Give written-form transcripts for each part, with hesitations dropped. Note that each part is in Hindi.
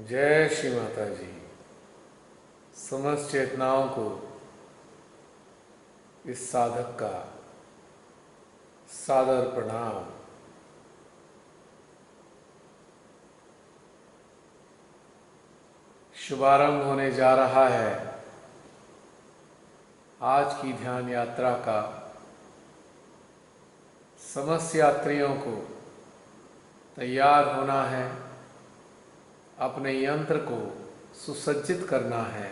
जय श्री माता जी। समस्त चेतनाओं को इस साधक का सादर प्रणाम। शुभारंभ होने जा रहा है आज की ध्यान यात्रा का। समस्त यात्रियों को तैयार होना है, अपने यंत्र को सुसज्जित करना है,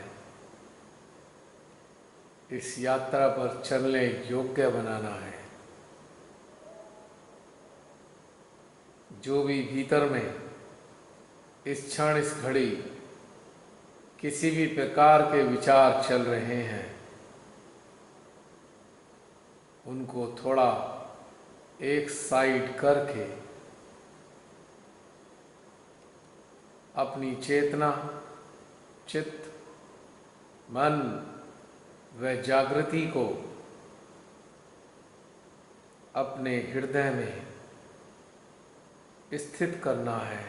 इस यात्रा पर चलने योग्य बनाना है। जो भी भीतर में इस क्षण इस घड़ी किसी भी प्रकार के विचार चल रहे हैं, उनको थोड़ा एक साइड करके अपनी चेतना, चित्त, मन व जागृति को अपने हृदय में स्थित करना है,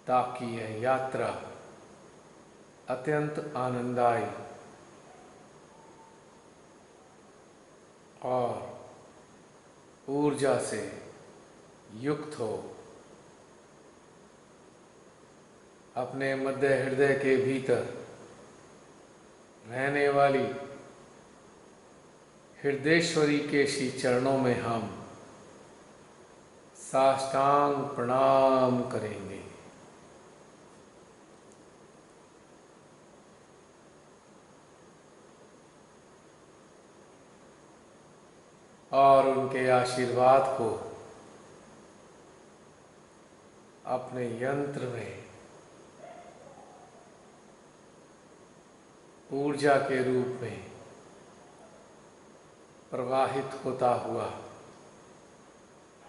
ताकि यह यात्रा अत्यंत आनंददायी और ऊर्जा से युक्त हो। अपने मध्य हृदय के भीतर रहने वाली हृदयेश्वरी के श्री चरणों में हम साष्टांग प्रणाम करेंगे और उनके आशीर्वाद को अपने यंत्र में ऊर्जा के रूप में प्रवाहित होता हुआ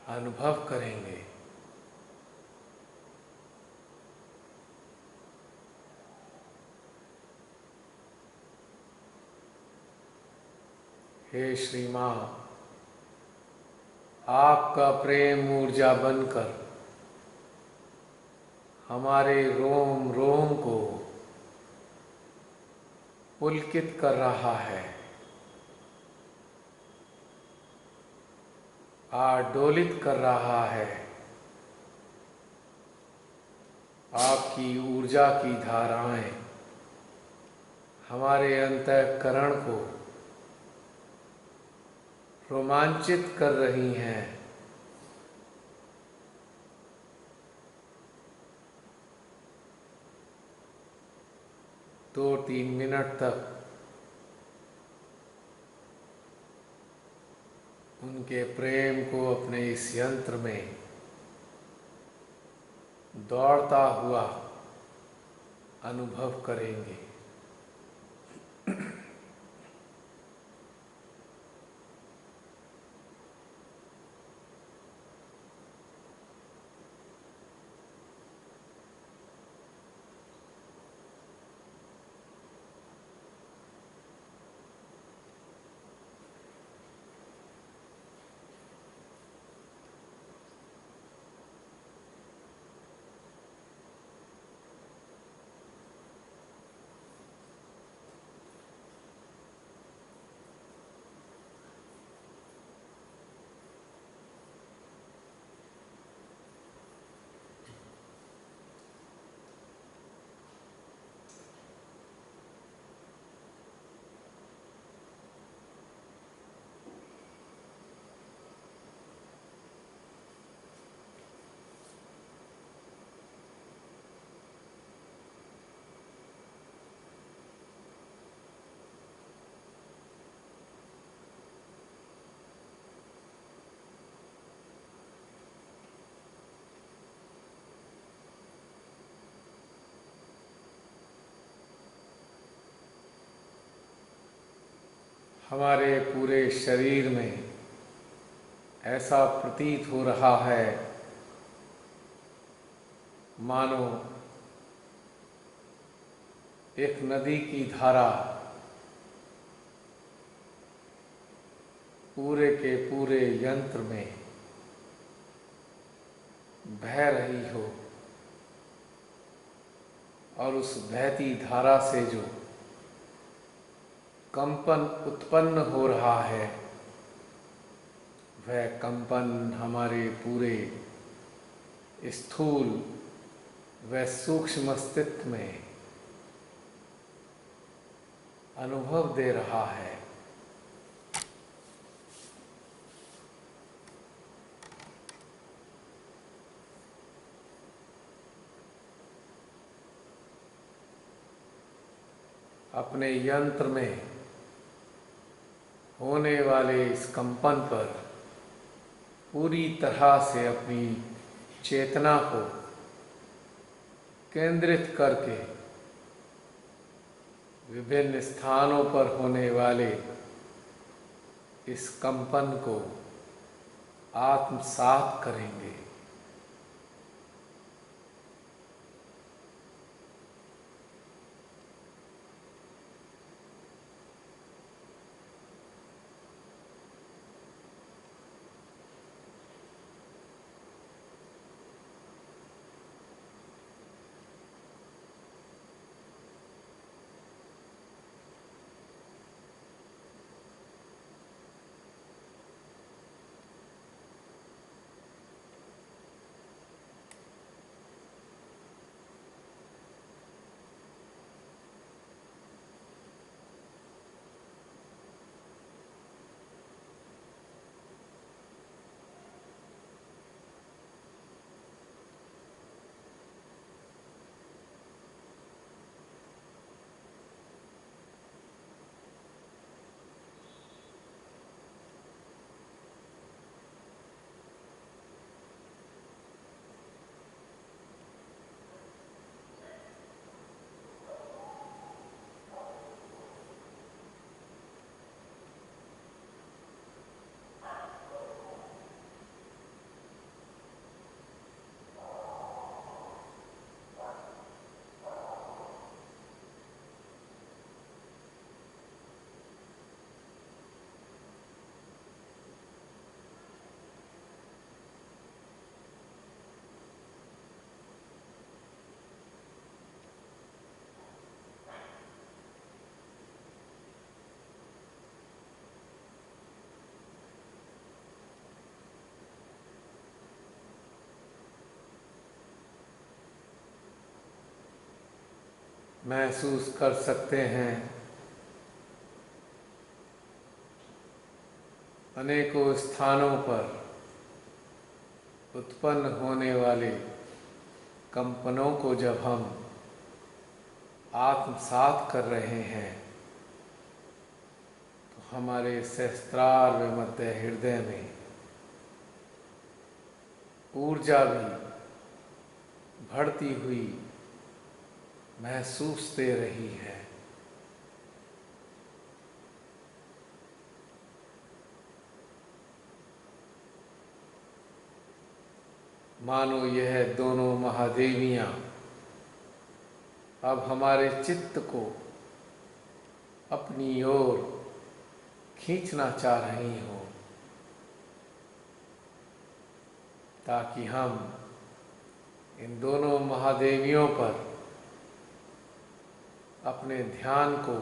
अनुभव करेंगे। हे श्री मां, आपका प्रेम ऊर्जा बनकर हमारे रोम रोम को पुलकित कर रहा है, आडोलित कर रहा है। आपकी ऊर्जा की धाराएं हमारे अंतःकरण को रोमांचित कर रही हैं। दो तीन मिनट तक उनके प्रेम को अपने इस यंत्र में दौड़ता हुआ अनुभव करेंगे। हमारे पूरे शरीर में ऐसा प्रतीत हो रहा है मानो एक नदी की धारा पूरे के पूरे यंत्र में बह रही हो और उस बहती धारा से जो कंपन उत्पन्न हो रहा है, वह कंपन हमारे पूरे स्थूल व सूक्ष्म अस्तित्व में अनुभव दे रहा है। अपने यंत्र में होने वाले इस कंपन पर पूरी तरह से अपनी चेतना को केंद्रित करके विभिन्न स्थानों पर होने वाले इस कंपन को आत्मसात करेंगे। महसूस कर सकते हैं अनेकों स्थानों पर उत्पन्न होने वाले कंपनों को जब हम आत्मसात कर रहे हैं, तो हमारे सहस्त्रार व मध्य हृदय में ऊर्जा भी बढ़ती हुई महसूस दे रही है। मानो यह दोनों महादेवियां अब हमारे चित्त को अपनी ओर खींचना चाह रही हो, ताकि हम इन दोनों महादेवियों पर अपने ध्यान को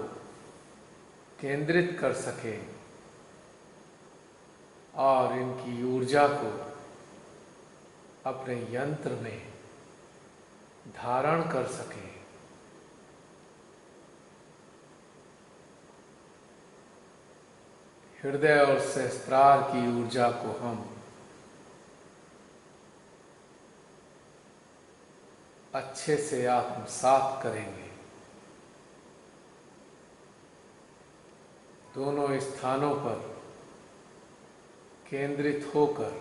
केंद्रित कर सकें और इनकी ऊर्जा को अपने यंत्र में धारण कर सकें। हृदय और सहस्त्रार की ऊर्जा को हम अच्छे से आत्मसात करेंगे। दोनों स्थानों पर केंद्रित होकर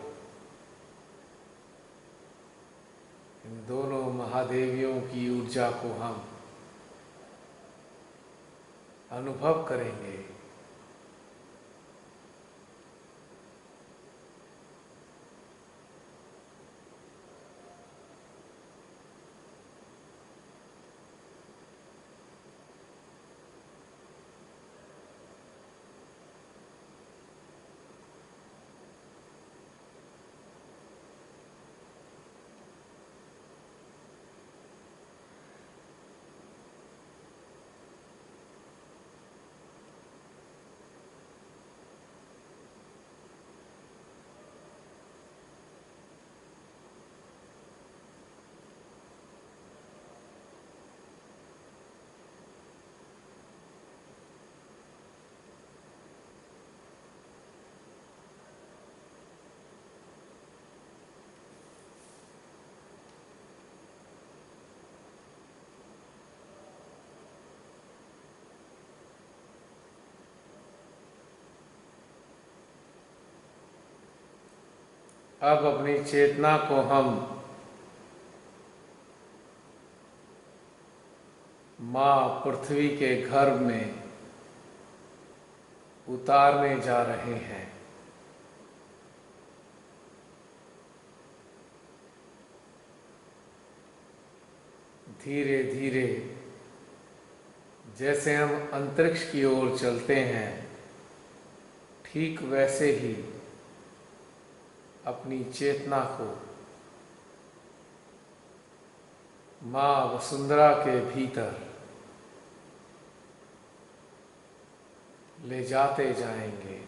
इन दोनों महादेवियों की ऊर्जा को हम अनुभव करेंगे। अब अपनी चेतना को हम माँ पृथ्वी के गर्भ में उतारने जा रहे हैं। धीरे धीरे जैसे हम अंतरिक्ष की ओर चलते हैं, ठीक वैसे ही अपनी चेतना को माँ वसुंधरा के भीतर ले जाते जाएंगे।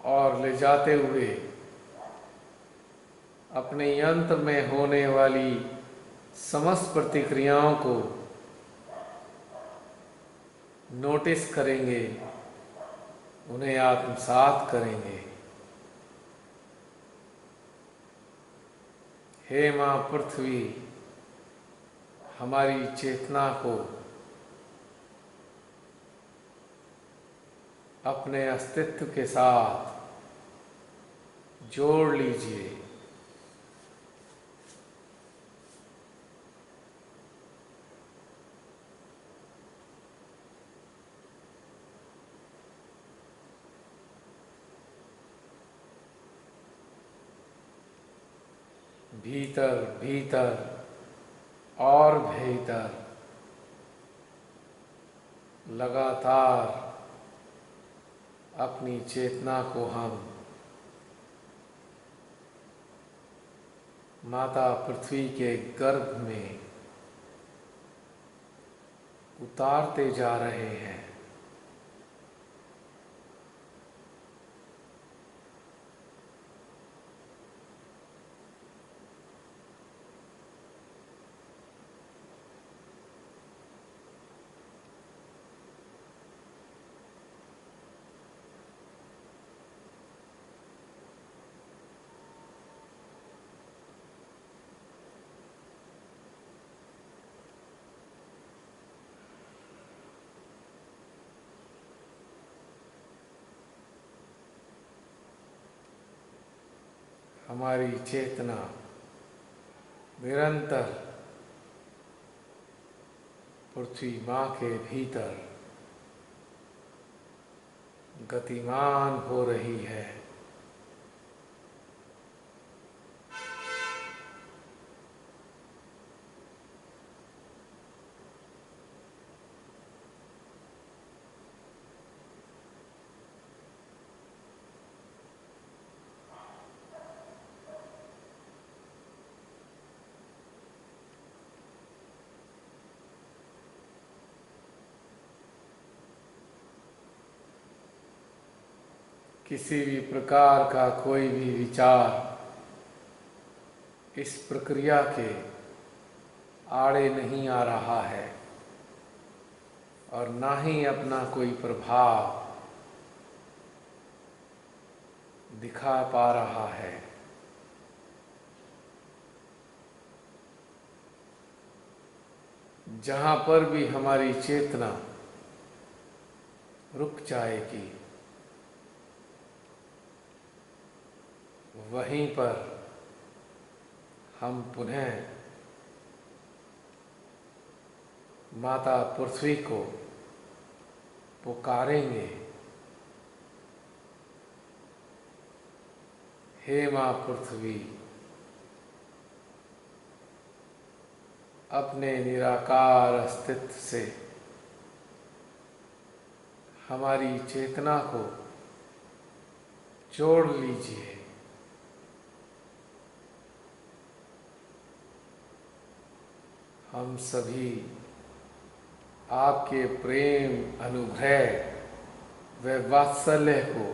और ले जाते हुए अपने यंत्र में होने वाली समस्त प्रतिक्रियाओं को नोटिस करेंगे, उन्हें आत्मसात करेंगे। हे माँ पृथ्वी, हमारी चेतना को अपने अस्तित्व के साथ जोड़ लीजिए। भीतर भीतर और भीतर लगातार अपनी चेतना को हम माता पृथ्वी के गर्भ में उतारते जा रहे हैं। हमारी चेतना निरंतर पृथ्वी माँ के भीतर गतिमान हो रही है। किसी भी प्रकार का कोई भी विचार इस प्रक्रिया के आड़े नहीं आ रहा है और ना ही अपना कोई प्रभाव दिखा पा रहा है। जहाँ पर भी हमारी चेतना रुक जाएगी, वहीं पर हम पुनः माता पृथ्वी को पुकारेंगे। हे माँ पृथ्वी, अपने निराकार अस्तित्व से हमारी चेतना को जोड़ लीजिए। हम सभी आपके प्रेम, अनुग्रह व वात्सल्य को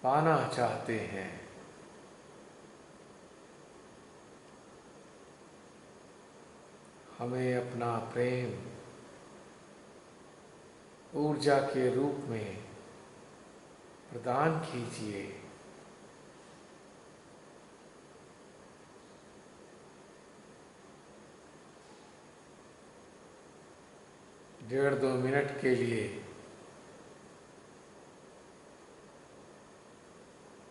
पाना चाहते हैं। हमें अपना प्रेम ऊर्जा के रूप में प्रदान कीजिए। डेढ़ दो मिनट के लिए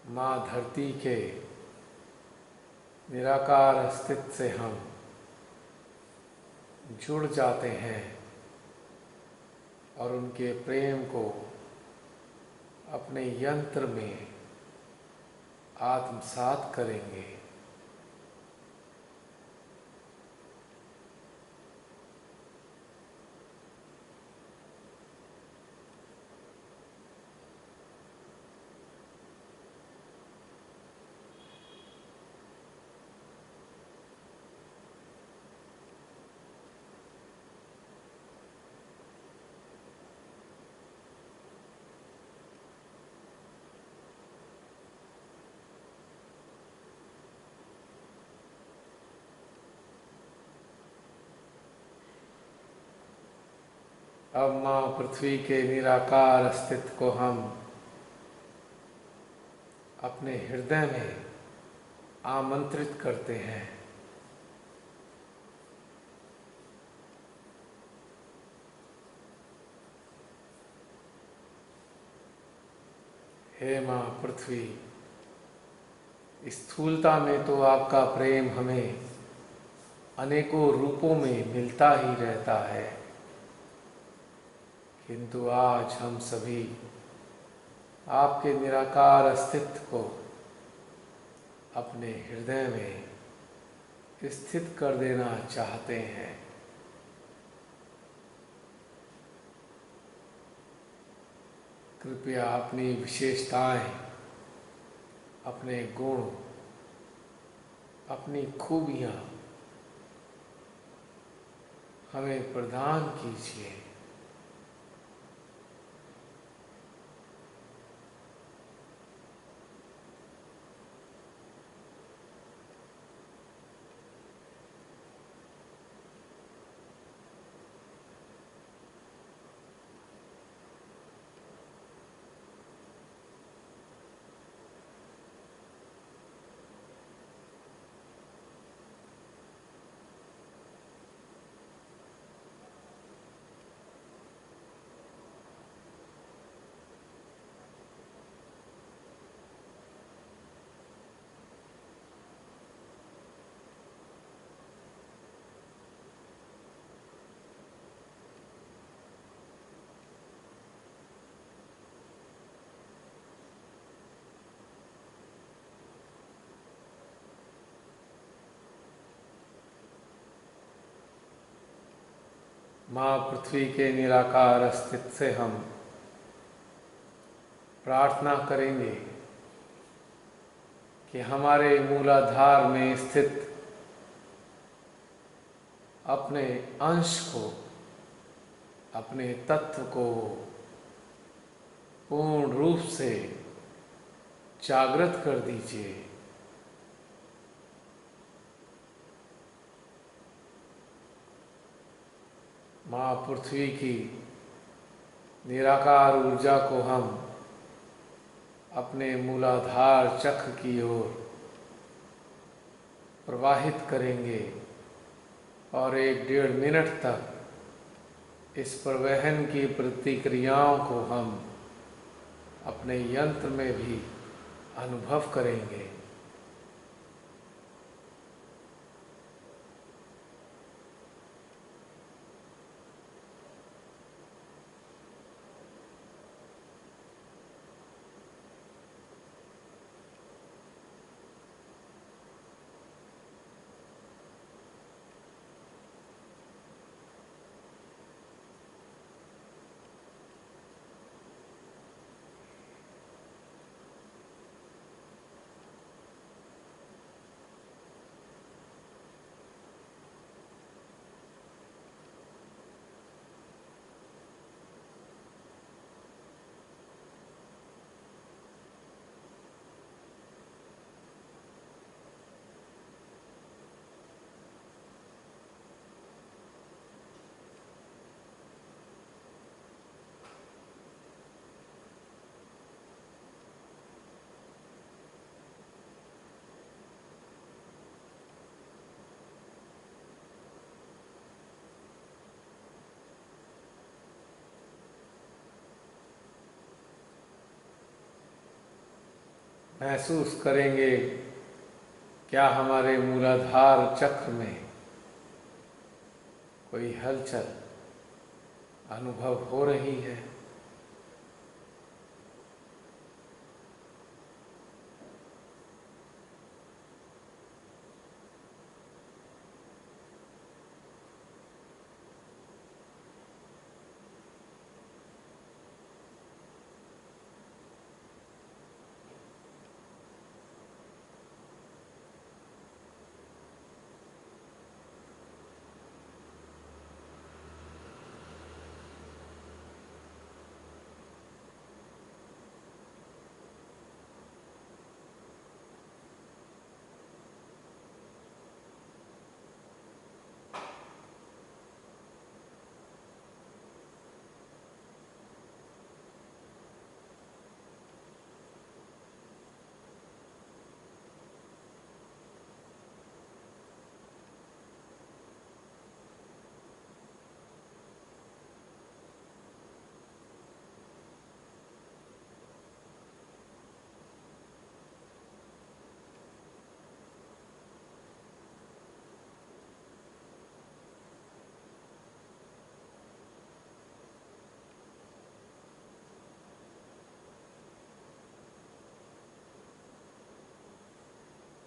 माँ धरती के निराकार अस्तित्व से हम जुड़ जाते हैं और उनके प्रेम को अपने यंत्र में आत्मसात करेंगे। अब माँ पृथ्वी के निराकार अस्तित्व को हम अपने हृदय में आमंत्रित करते हैं। हे माँ पृथ्वी, स्थूलता में तो आपका प्रेम हमें अनेकों रूपों में मिलता ही रहता है, किंतु आज हम सभी आपके निराकार अस्तित्व को अपने हृदय में स्थित कर देना चाहते हैं। कृपया अपनी विशेषताएं, अपने गुण, अपनी खूबियां हमें प्रदान कीजिए। माँ पृथ्वी के निराकार अस्तित्व से हम प्रार्थना करेंगे कि हमारे मूलाधार में स्थित अपने अंश को, अपने तत्व को पूर्ण रूप से जागृत कर दीजिए। माँ पृथ्वी की निराकार ऊर्जा को हम अपने मूलाधार चक्र की ओर प्रवाहित करेंगे और एक डेढ़ मिनट तक इस प्रवहन की प्रतिक्रियाओं को हम अपने यंत्र में भी अनुभव करेंगे। महसूस करेंगे क्या हमारे मूलाधार चक्र में कोई हलचल अनुभव हो रही है।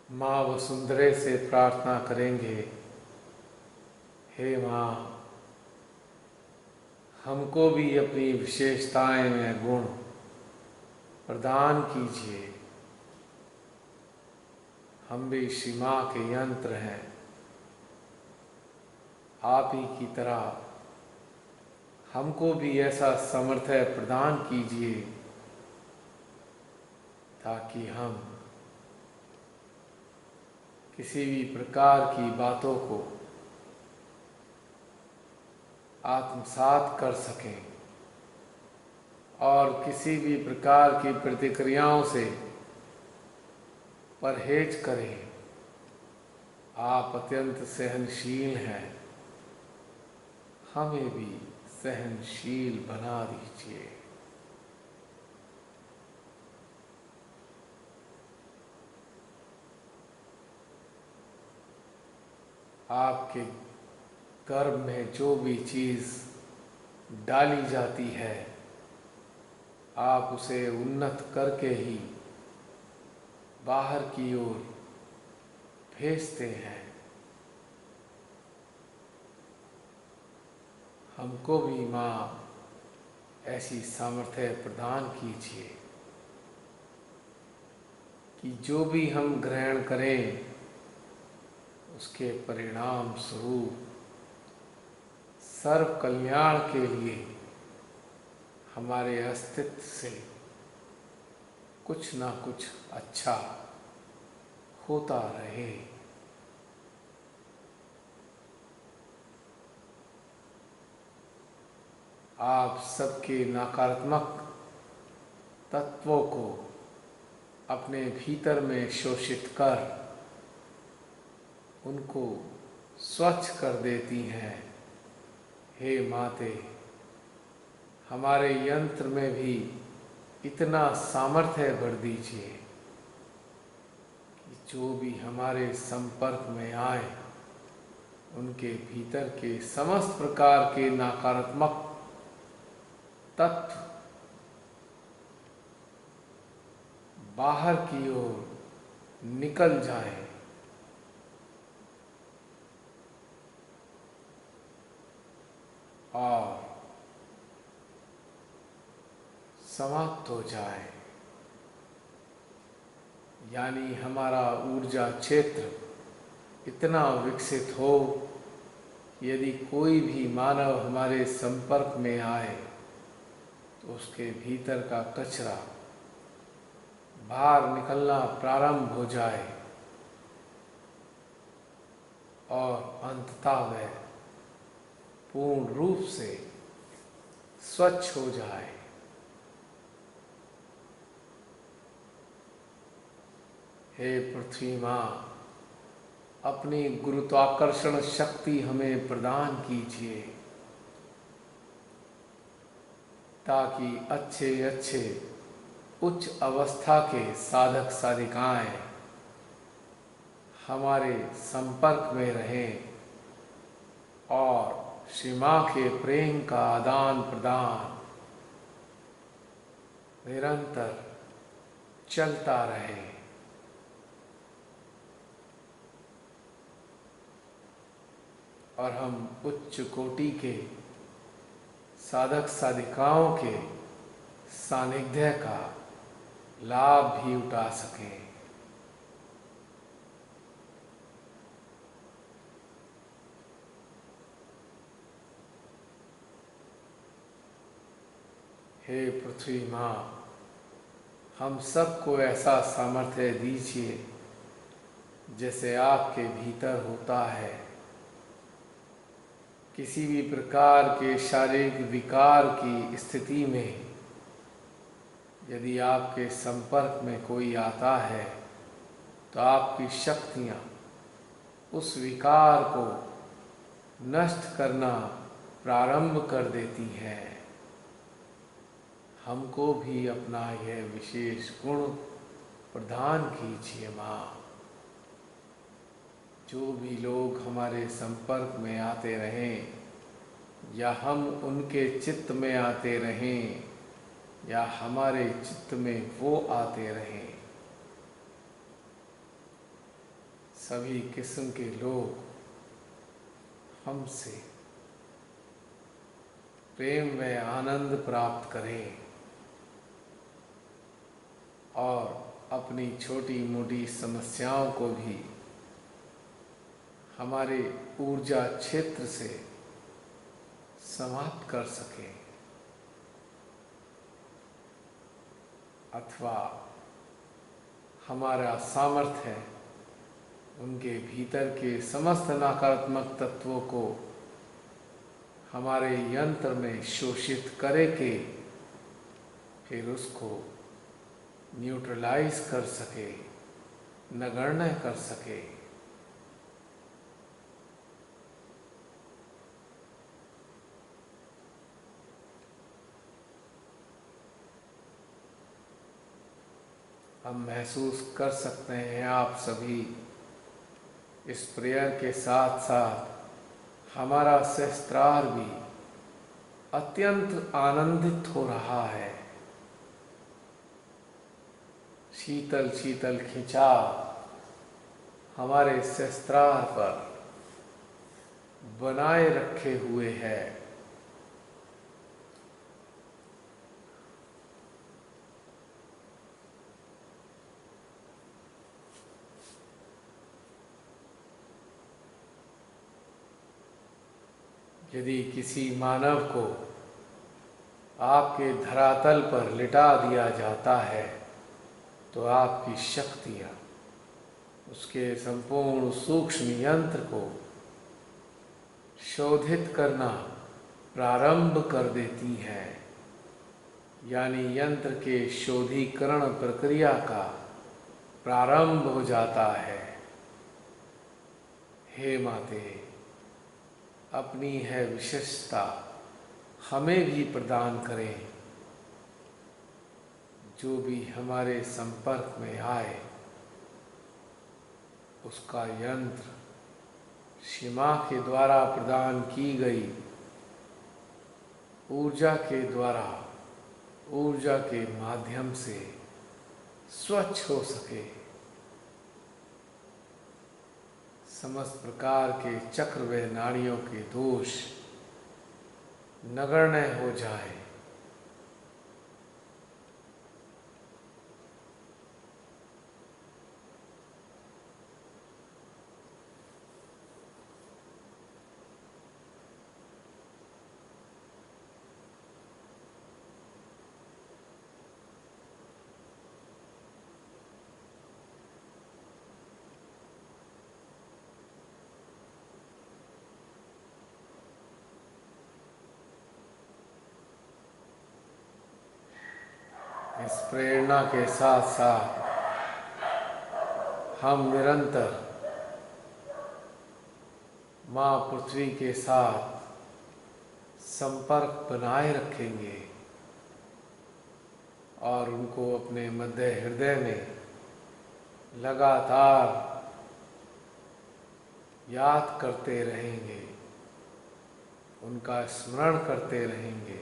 माँ वसुंधरे से प्रार्थना करेंगे, हे माँ, हमको भी अपनी विशेषताएं में गुण प्रदान कीजिए। हम भी श्री माँ के यंत्र हैं। आप ही की तरह हमको भी ऐसा सामर्थ्य प्रदान कीजिए ताकि हम किसी भी प्रकार की बातों को आत्मसात कर सकें और किसी भी प्रकार की प्रतिक्रियाओं से परहेज करें। आप अत्यंत सहनशील हैं, हमें भी सहनशील बना दीजिए। आपके गर्भ में जो भी चीज डाली जाती है, आप उसे उन्नत करके ही बाहर की ओर भेजते हैं। हमको भी माँ ऐसी सामर्थ्य प्रदान कीजिए कि जो भी हम ग्रहण करें उसके परिणाम स्वरूप सर्व कल्याण के लिए हमारे अस्तित्व से कुछ ना कुछ अच्छा होता रहे। आप सबके नकारात्मक तत्वों को अपने भीतर में शोषित कर उनको स्वच्छ कर देती हैं। हे माते, हमारे यंत्र में भी इतना सामर्थ्य भर दीजिए कि जो भी हमारे संपर्क में आए उनके भीतर के समस्त प्रकार के नकारात्मक तत्व बाहर की ओर निकल जाएं और समाप्त हो जाए। यानी हमारा ऊर्जा क्षेत्र इतना विकसित हो, यदि कोई भी मानव हमारे संपर्क में आए तो उसके भीतर का कचरा बाहर निकलना प्रारंभ हो जाए और अंततः वह पूर्ण रूप से स्वच्छ हो जाए। हे पृथ्वी माँ, अपनी गुरुत्वाकर्षण शक्ति हमें प्रदान कीजिए ताकि अच्छे अच्छे उच्च अवस्था के साधक साधिकाएं हमारे संपर्क में रहें और श्री मां के प्रेम का आदान प्रदान निरंतर चलता रहे। और हम उच्च कोटि के साधक साधिकाओं के सानिध्य का लाभ भी उठा सकें। हे पृथ्वी माँ, हम सबको ऐसा सामर्थ्य दीजिए जैसे आपके भीतर होता है। किसी भी प्रकार के शारीरिक विकार की स्थिति में यदि आपके संपर्क में कोई आता है तो आपकी शक्तियाँ उस विकार को नष्ट करना प्रारंभ कर देती हैं। हमको भी अपना यह विशेष गुण प्रदान कीजिए माँ। जो भी लोग हमारे संपर्क में आते रहें या हम उनके चित्त में आते रहें या हमारे चित्त में वो आते रहें, सभी किस्म के लोग हमसे प्रेम व आनंद प्राप्त करें और अपनी छोटी मोटी समस्याओं को भी हमारे ऊर्जा क्षेत्र से समाप्त कर सके अथवा हमारा सामर्थ्य है उनके भीतर के समस्त नकारात्मक तत्वों को हमारे यंत्र में शोषित करे के फिर उसको न्यूट्रलाइज कर सके, नगण्य कर सके। हम महसूस कर सकते हैं आप सभी इस प्रेयर के साथ साथ हमारा सहस्त्रार भी अत्यंत आनंदित हो रहा है। शीतल शीतल खिंचाव हमारे सहस्त्रार पर बनाए रखे हुए है। यदि किसी मानव को आपके धरातल पर लिटा दिया जाता है तो आपकी शक्तियाँ उसके संपूर्ण सूक्ष्म यंत्र को शोधित करना प्रारंभ कर देती हैं, यानी यंत्र के शोधीकरण प्रक्रिया का प्रारंभ हो जाता है। हे माते, अपनी है विशेषता हमें भी प्रदान करें। जो भी हमारे संपर्क में आए उसका यंत्र श्री मां के द्वारा प्रदान की गई ऊर्जा के द्वारा, ऊर्जा के माध्यम से स्वच्छ हो सके। समस्त प्रकार के चक्र व नाड़ियों के दोष नगण्य हो जाए। इस प्रेरणा के साथ साथ हम निरंतर माँ पृथ्वी के साथ संपर्क बनाए रखेंगे और उनको अपने मध्य हृदय में लगातार याद करते रहेंगे, उनका स्मरण करते रहेंगे।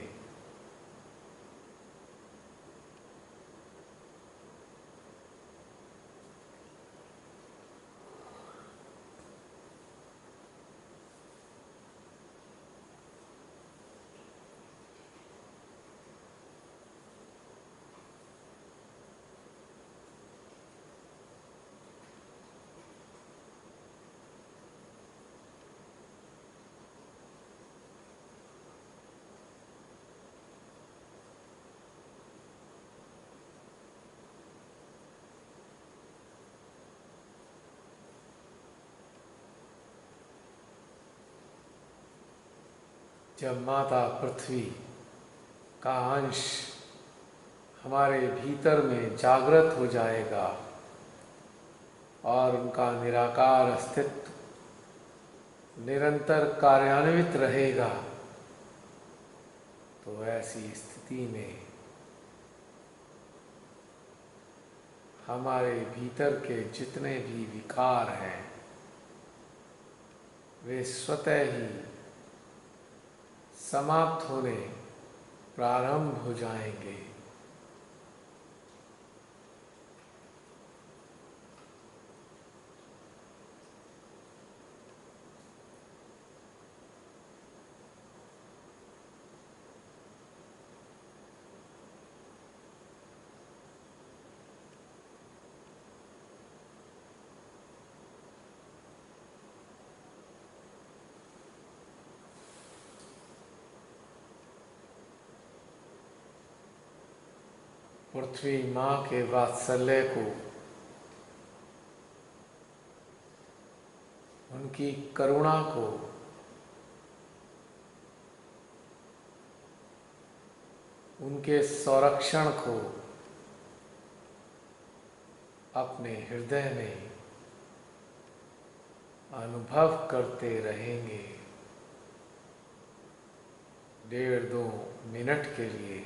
जब माता पृथ्वी का अंश हमारे भीतर में जागृत हो जाएगा और उनका निराकार अस्तित्व निरंतर कार्यान्वित रहेगा, तो ऐसी स्थिति में हमारे भीतर के जितने भी विकार हैं वे स्वतः ही समाप्त होने प्रारंभ हो जाएंगे। पृथ्वी माँ के वात्सल्य को, उनकी करुणा को उनके संरक्षण को अपने हृदय में अनुभव करते रहेंगे 1.5-2 मिनट के लिए।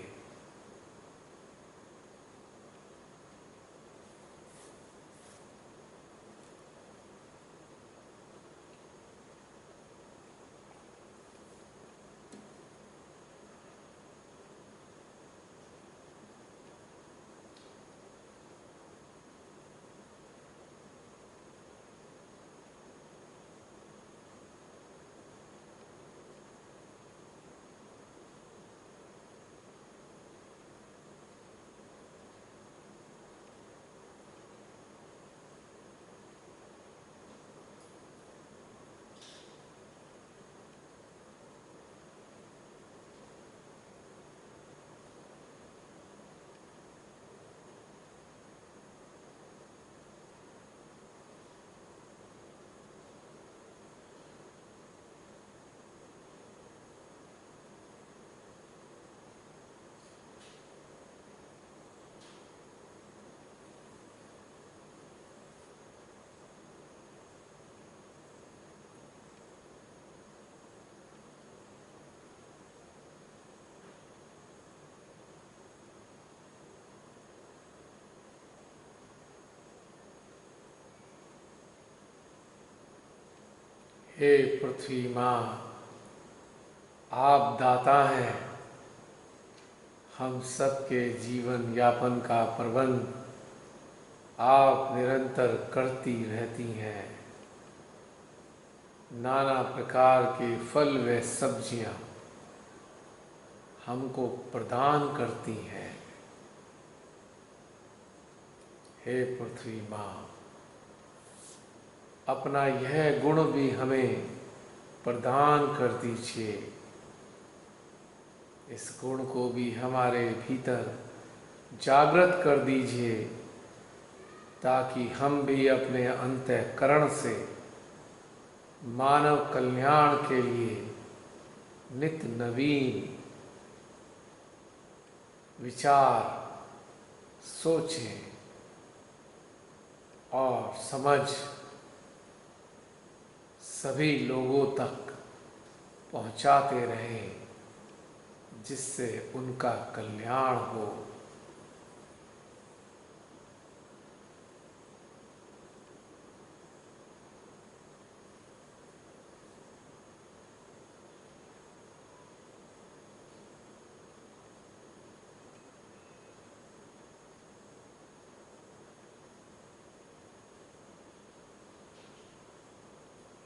हे पृथ्वी माँ, आप दाता हैं, हम सबके जीवन यापन का प्रबंध आप निरंतर करती रहती हैं। नाना प्रकार के फल व सब्जियां हमको प्रदान करती हैं। हे पृथ्वी माँ, अपना यह गुण भी हमें प्रदान कर दीजिए। इस गुण को भी हमारे भीतर जागृत कर दीजिए, ताकि हम भी अपने अंतःकरण से मानव कल्याण के लिए नित्य नवीन विचार सोचें और समझ सभी लोगों तक पहुंचाते रहें, जिससे उनका कल्याण हो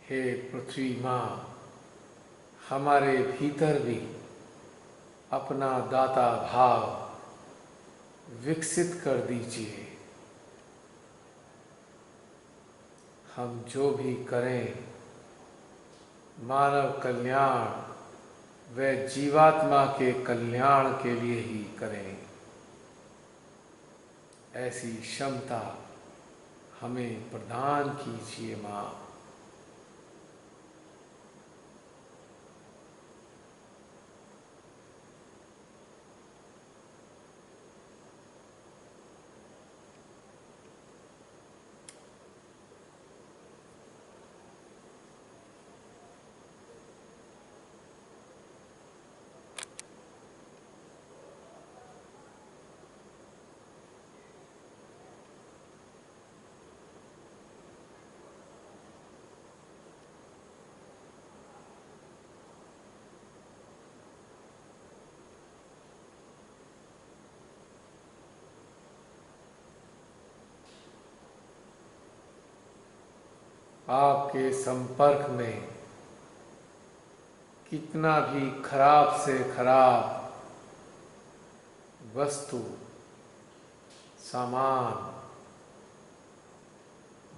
हे पृथ्वी माँ, हमारे भीतर भी अपना दाता भाव विकसित कर दीजिए। हम जो भी करें मानव कल्याण व जीवात्मा के कल्याण के लिए ही करें। ऐसी क्षमता हमें प्रदान कीजिए माँ। आपके संपर्क में कितना भी खराब से खराब वस्तु, सामान,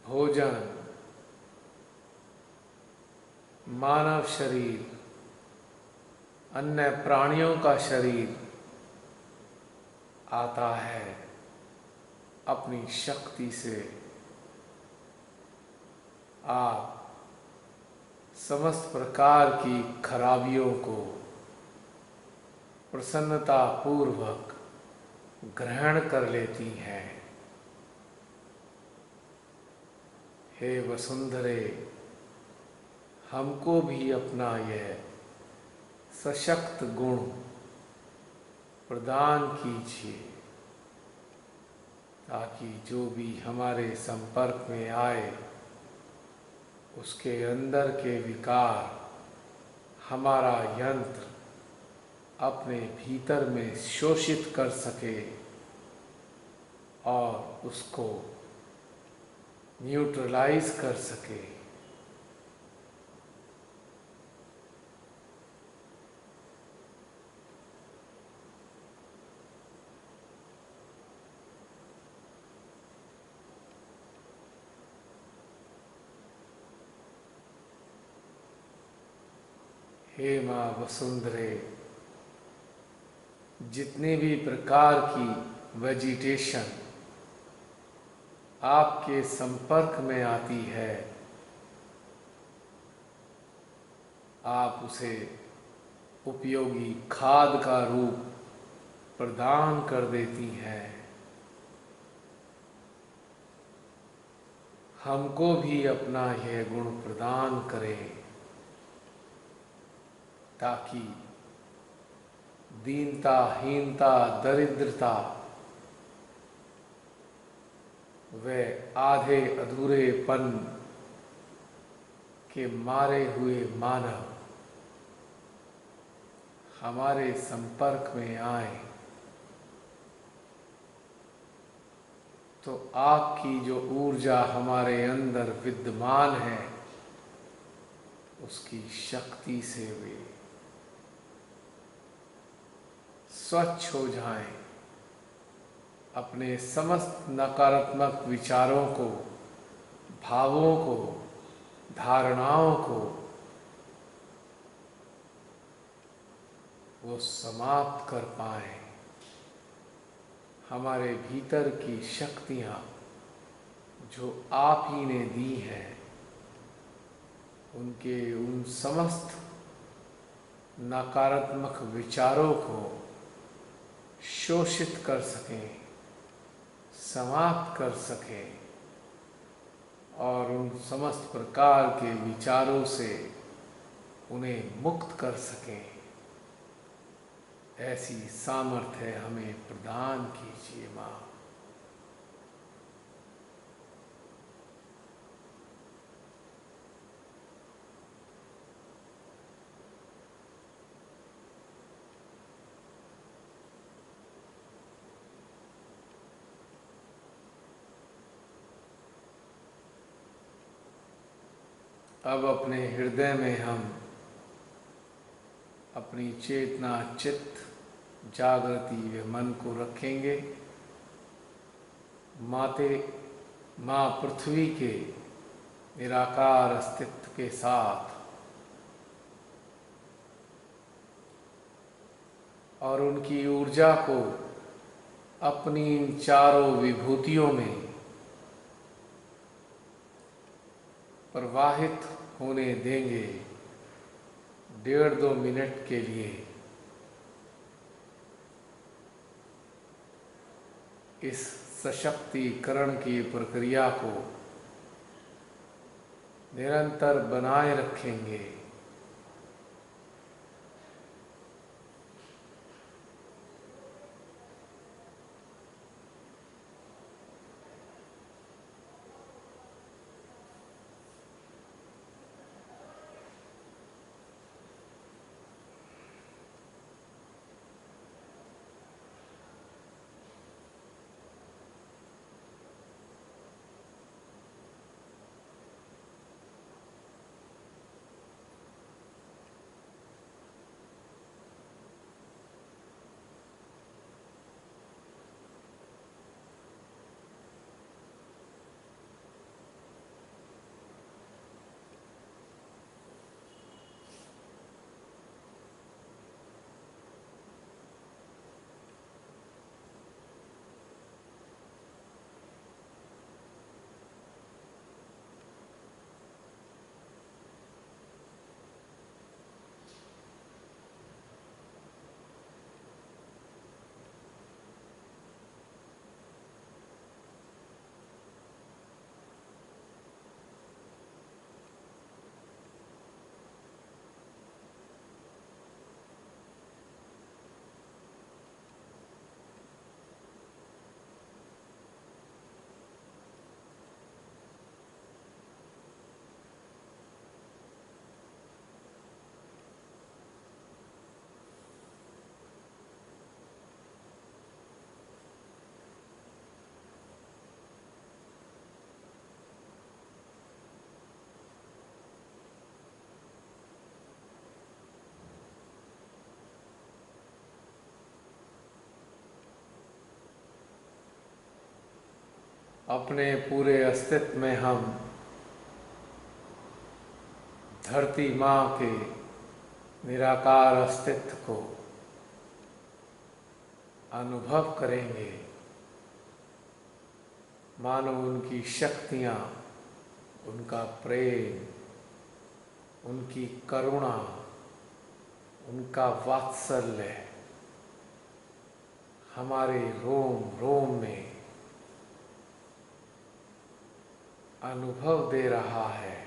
भोजन, मानव शरीर, अन्य प्राणियों का शरीर आता है, अपनी शक्ति से आप समस्त प्रकार की खराबियों को प्रसन्नता पूर्वक ग्रहण कर लेती हैं। हे वसुंधरे, हमको भी अपना यह सशक्त गुण प्रदान कीजिए, ताकि जो भी हमारे संपर्क में आए उसके अंदर के विकार हमारा यंत्र अपने भीतर में शोषित कर सके और उसको न्यूट्रलाइज कर सके। हे माँ वसुंधरे, जितने भी प्रकार की वेजिटेशन आपके संपर्क में आती है, आप उसे उपयोगी खाद का रूप प्रदान कर देती हैं। हमको भी अपना यह गुण प्रदान करें, ताकि दीनता, हीनता, दरिद्रता व आधे अधूरेपन के मारे हुए मानव हमारे संपर्क में आए तो आपकी जो ऊर्जा हमारे अंदर विद्यमान है उसकी शक्ति से वे स्वच्छ हो जाएं, अपने समस्त नकारात्मक विचारों को, भावों को, धारणाओं को वो समाप्त कर पाएं। हमारे भीतर की शक्तियाँ जो आप ही ने दी हैं, उनके उन समस्त नकारात्मक विचारों को शोषित कर सकें, समाप्त कर सकें और उन समस्त प्रकार के विचारों से उन्हें मुक्त कर सकें। ऐसी सामर्थ्य हमें प्रदान कीजिए माँ। अब अपने हृदय में हम अपनी चेतना, चित्त, जागृति व मन को रखेंगे। माँ पृथ्वी के निराकार अस्तित्व के साथ, और उनकी ऊर्जा को अपनी इन चारों विभूतियों में प्रवाहित होने देंगे 1.5-2 मिनट के लिए। इस सशक्तिकरण की प्रक्रिया को निरंतर बनाए रखेंगे। अपने पूरे अस्तित्व में हम धरती माँ के निराकार अस्तित्व को अनुभव करेंगे, मानो उनकी शक्तियाँ, उनका प्रेम, उनकी करुणा, उनका वात्सल्य हमारे रोम रोम में अनुभव दे रहा है।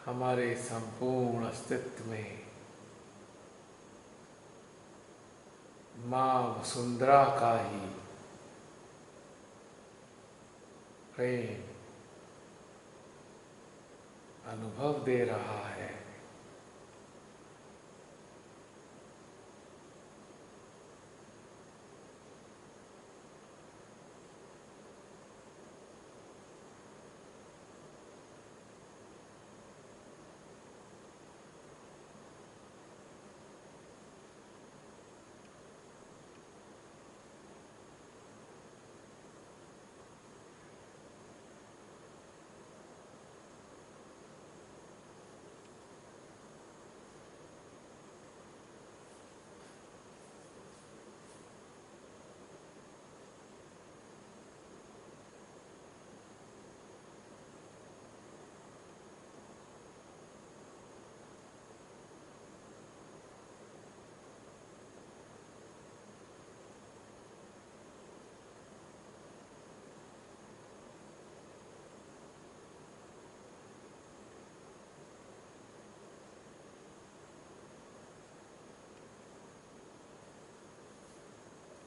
हमारे संपूर्ण अस्तित्व में माँ वसुंधरा का ही प्रेम अनुभव दे रहा है।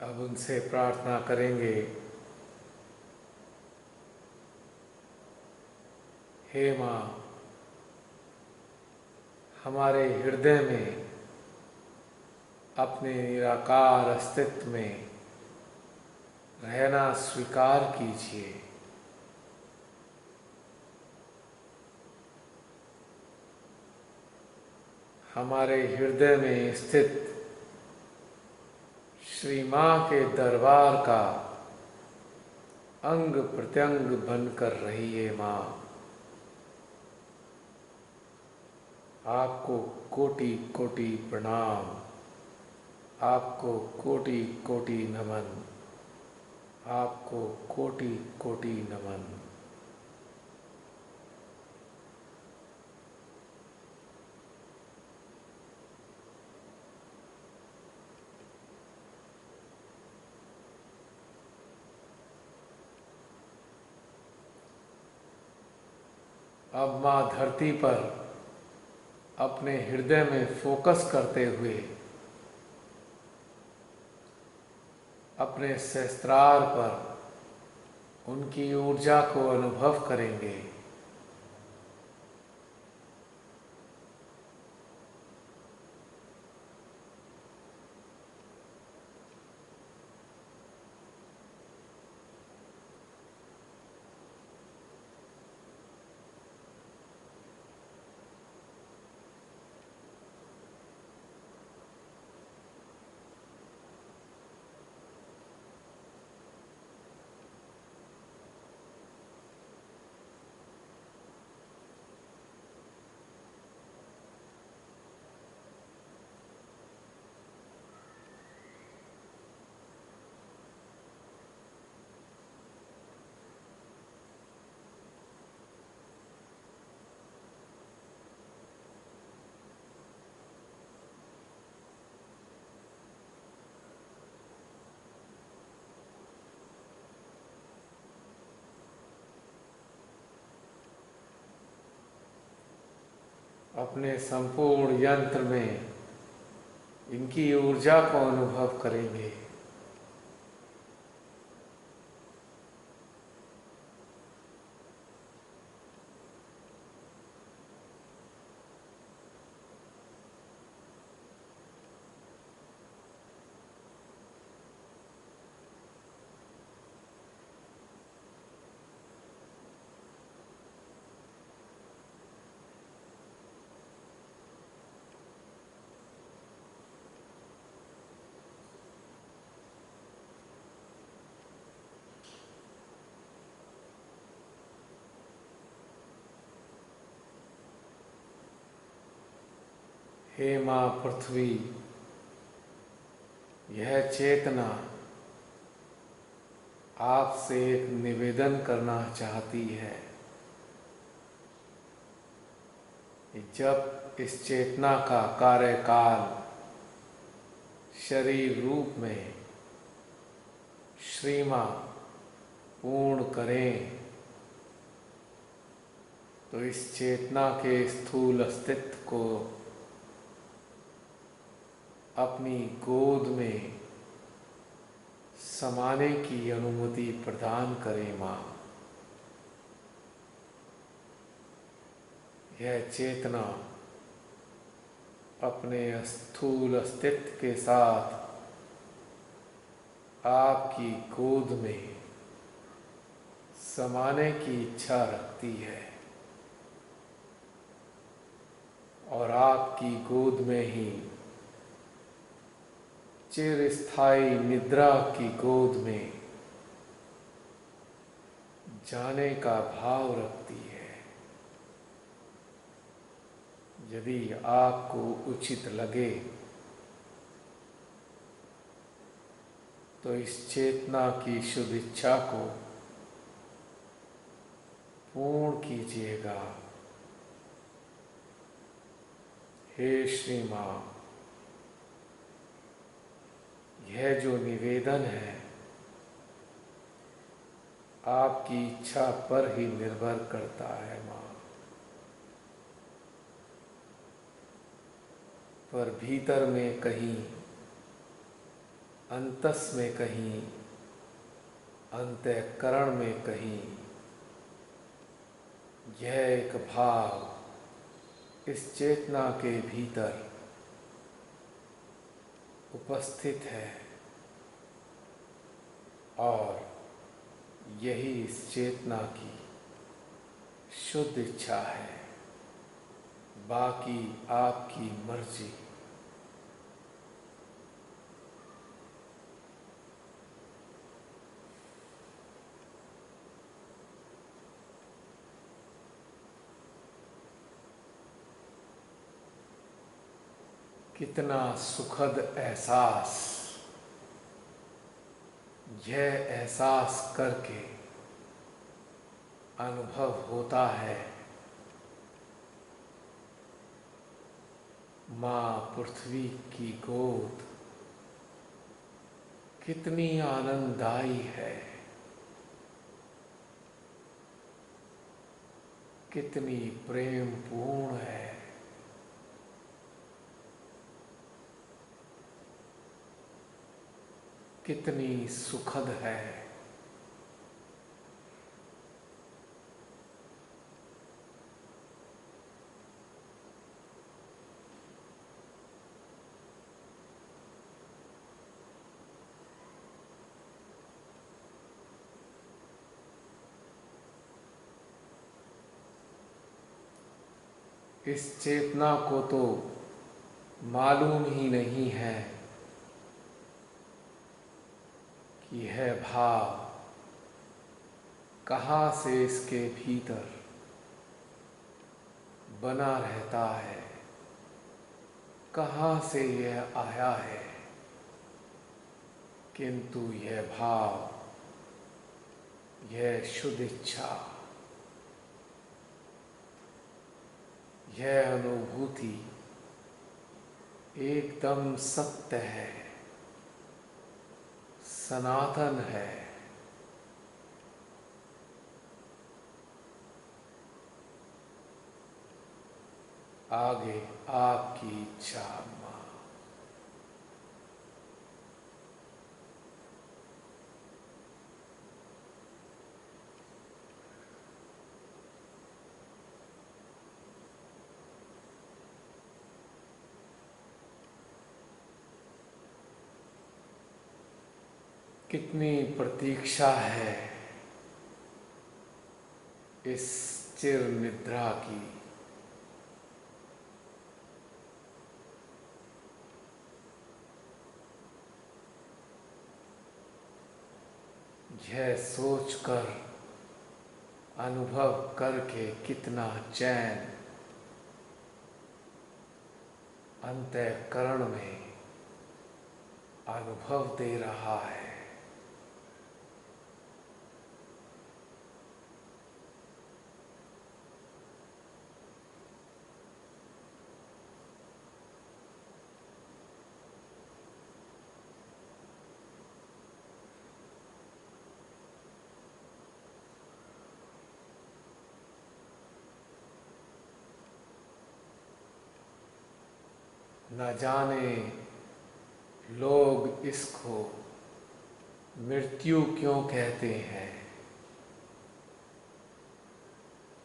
अब उनसे प्रार्थना करेंगे, हे माँ, हमारे हृदय में अपने निराकार अस्तित्व में रहना स्वीकार कीजिए। हमारे हृदय में स्थित श्री माँ के दरबार का अंग प्रत्यंग बनकर रही है माँ। आपको कोटि कोटि प्रणाम, आपको कोटि कोटि नमन, आपको कोटि कोटि नमन। अब माँ धरती पर अपने हृदय में फोकस करते हुए अपने सहस्त्रार पर उनकी ऊर्जा को अनुभव करेंगे। अपने संपूर्ण यंत्र में इनकी ऊर्जा को अनुभव करेंगे। हे माँ पृथ्वी, यह चेतना आपसे एक निवेदन करना चाहती है। जब इस चेतना का कार्यकाल शरीर रूप में श्री माँ पूर्ण करें, तो इस चेतना के स्थूल अस्तित्व को अपनी गोद में समाने की अनुमति प्रदान करें माँ। यह चेतना अपने स्थूल अस्तित्व के साथ आपकी गोद में समाने की इच्छा रखती है और आपकी गोद में ही चिरस्थायी निद्रा की गोद में जाने का भाव रखती है। यदि आपको उचित लगे तो इस चेतना की शुद्ध इच्छा को पूर्ण कीजिएगा। हे श्री माँ, यह जो निवेदन है आपकी इच्छा पर ही निर्भर करता है माँ। पर भीतर में कहीं, अंतस में कहीं, अंतःकरण में कहीं यह एक भाव इस चेतना के भीतर उपस्थित है और यही इस चेतना की शुद्ध इच्छा है बाकी आपकी मर्जी। कितना सुखद एहसास, यह एहसास करके अनुभव होता है माँ पृथ्वी की गोद कितनी आनंददायी है, कितनी प्रेमपूर्ण है। कितनी सुखद है। इस चेतना को तो मालूम ही नहीं है कि यह भाव कहाँ से इसके भीतर बना रहता है, कहाँ से यह आया है। किंतु यह भाव, यह शुद्ध इच्छा, यह अनुभूति एकदम सत्य है, सनातन है। आगे आपकी इच्छा माँ। कितनी प्रतीक्षा है इस चिर निद्रा की। यह सोचकर, अनुभव करके कितना चैन अंतःकरण में अनुभव दे रहा है। न जाने लोग इसको मृत्यु क्यों कहते हैं,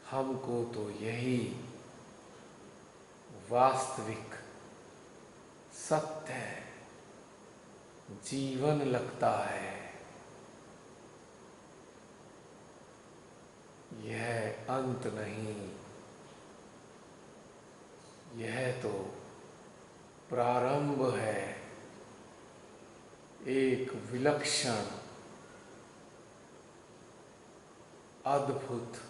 हमको तो यही वास्तविक सत्य जीवन लगता है। यह अंत नहीं, यह तो प्रारंभ है एक विलक्षण, अद्भुत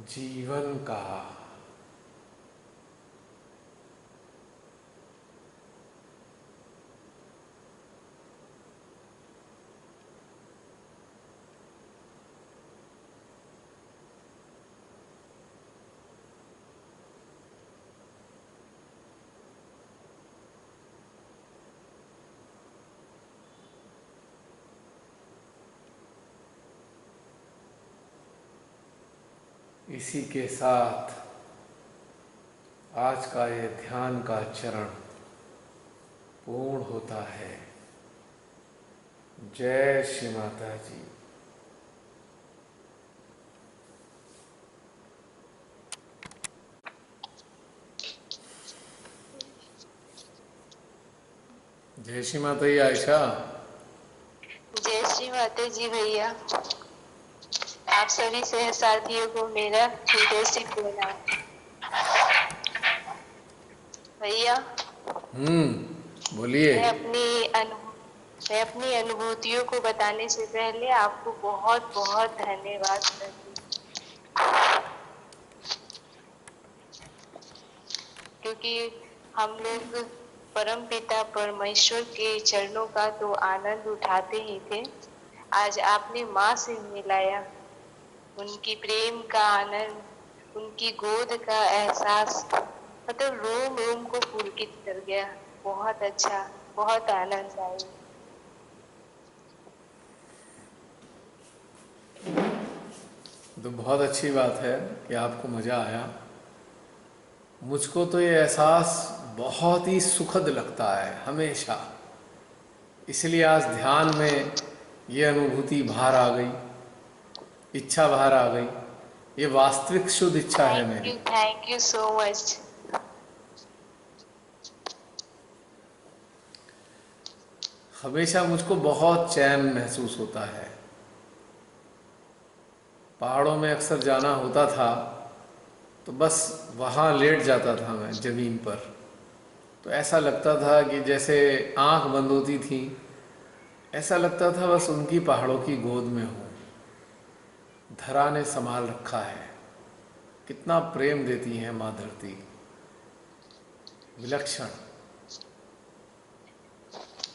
जीवन का। इसी के साथ आज का ये ध्यान का चरण पूर्ण होता है। जय श्री माता जी। जय श्री माता जी। आयशा। जय श्री माता जी भैया। आप सभी सहसाथियों को मेरा हृदय से प्रणाम। भैया, बोलिए। मैं अपनी अनु मैं अपनी अनुभूतियों को बताने से पहले आपको बहुत बहुत धन्यवाद करती हूँ, क्योंकि हम लोग परम पिता परमेश्वर के चरणों का तो आनंद उठाते ही थे। आज आपने माँ से मिलाया, उनकी प्रेम का आनंद, उनकी गोद का एहसास, मतलब रोम रोम को पुलकित कर गया। बहुत अच्छा, बहुत आनंद आया। तो बहुत अच्छी बात है कि आपको मज़ा आया। मुझको तो ये एहसास बहुत ही सुखद लगता है हमेशा, इसलिए आज ध्यान में ये अनुभूति बाहर आ गई, इच्छा बाहर आ गई। ये वास्तविक शुद्ध इच्छा है मेरी। Thank you so much. हमेशा मुझको बहुत चैन महसूस होता है। पहाड़ों में अक्सर जाना होता था तो बस वहाँ लेट जाता था मैं ज़मीन पर, तो ऐसा लगता था कि जैसे आंख बंद होती थी, ऐसा लगता था बस उनकी पहाड़ों की गोद में हूँ। धरा ने संभाल रखा है, कितना प्रेम देती है माँ धरती, विलक्षण।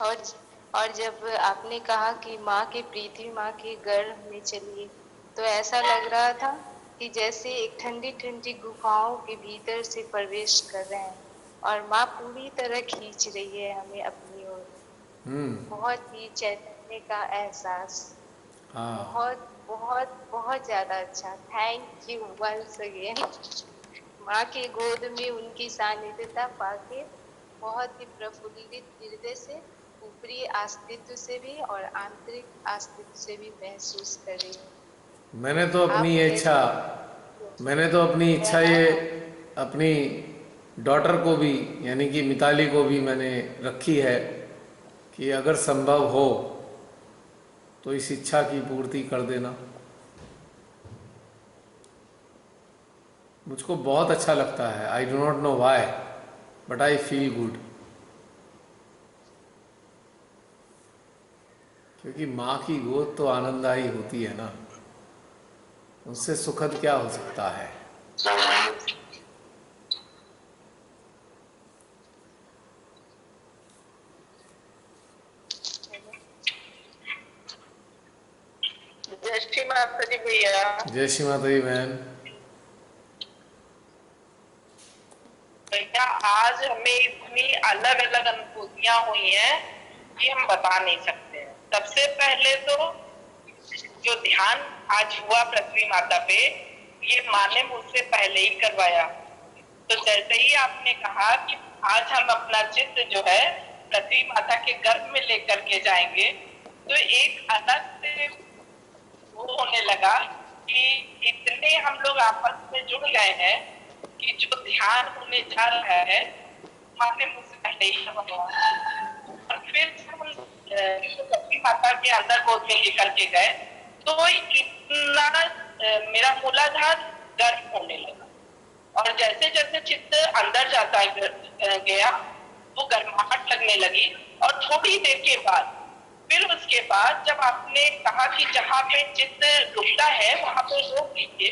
और और जब आपने कहा कि माँ के पृथ्वी माँ के गर्भ में चलिए, तो ऐसा लग रहा था कि जैसे एक ठंडी ठंडी गुफाओं के भीतर से प्रवेश कर रहे हैं और माँ पूरी तरह खींच रही है हमें अपनी ओर। बहुत ही चैतन्य का एहसास। हाँ, बहुत बहुत बहुत ज्यादा अच्छा। Thank you once again. माँ के गोद में उनकी सानिध्यता पाके बहुत ही प्रफुल्लित हृदय से, ऊपरी अस्तित्व से भी और आंतरिक अस्तित्व से भी महसूस कर रही हूँ। मैंने तो अपनी आप ये इच्छा जैसे मैंने तो अपनी इच्छा हाँ ये हाँ अपनी डॉटर को भी, यानी कि मिताली को भी मैंने रखी है कि अगर संभव हो तो इस इच्छा की पूर्ति कर देना। मुझको बहुत अच्छा लगता है। I do not know why, but I feel good. क्योंकि माँ की गोद तो आनंददायी होती है ना, उससे सुखद क्या हो सकता है। जय श्री माता जी भैया। जय श्री माता दी बहन। भैया आज हमें इतनी अलग अलग अनुभूतियां हुई हैं कि हम बता नहीं सकते हैं। सबसे पहले तो जो ध्यान आज हुआ पृथ्वी माता पे, ये माँ ने मुझसे पहले ही करवाया। तो जैसे ही आपने कहा कि आज हम अपना चित्त जो है पृथ्वी माता के गर्भ में लेकर के जाएंगे, तो एक अलग से वो होने लगा कि इतने हम लोग आपस में जुड़ गए हैं कि जो ध्यान होने जा रहा है माने मुझसे पहले ही करवाया। और फिर जब हम लक्ष्मी माता के अंदर गोद में लेकर के गए तो इतना मेरा मूलाधार गर्म होने लगा, और जैसे जैसे चित्त अंदर जाता गया वो गर्माहट लगने लगी। और थोड़ी देर के बाद फिर उसके बाद जब आपने कहा कि जहाँ पे चित्त रुकता है वहां पे रोक लीजिए,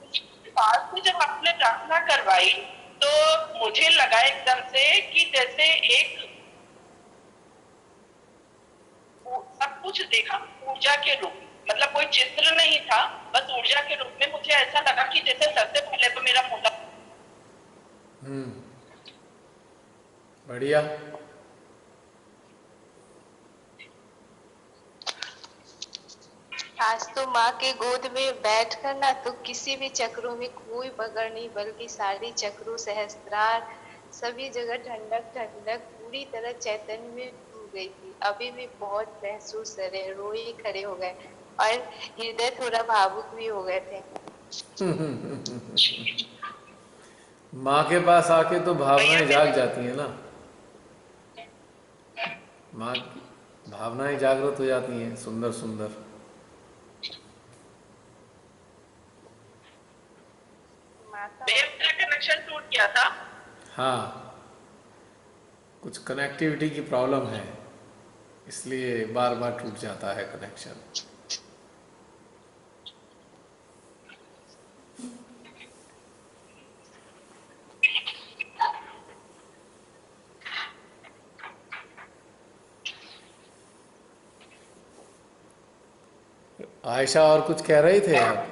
उसके बाद में जब आपने प्रार्थना करवाई तो मुझे लगा एकदम से कि जैसे एक सब कुछ देखा ऊर्जा के रूप में, मतलब कोई चित्र नहीं था, बस ऊर्जा के रूप में मुझे ऐसा लगा कि जैसे सबसे पहले तो मेरा मुद्दा। बढ़िया। आज तो माँ के गोद में बैठ कर ना तो किसी भी चक्रों में कोई पकड़ नहीं, बल्कि सारी चक्रों सहस्त्रार सभी जगह ठंडक ठंडक पूरी तरह चैतन्य में डूब गई थी। अभी भी बहुत महसूस कर रहे, रोए खड़े हो गए और हृदय थोड़ा भावुक भी हो गए थे। माँ के पास आके तो भैया भावनाएं मेरे जाग जाती हैं ना। माँ की भावनाएं जागृत हो जाती हैं, सुंदर सुंदर। माता मेरा कनेक्शन टूट गया था। हाँ, कुछ कनेक्टिविटी की प्रॉब्लम है, इसलिए बार बार टूट जाता है कनेक्शन। आयशा और कुछ कह रही थे आप?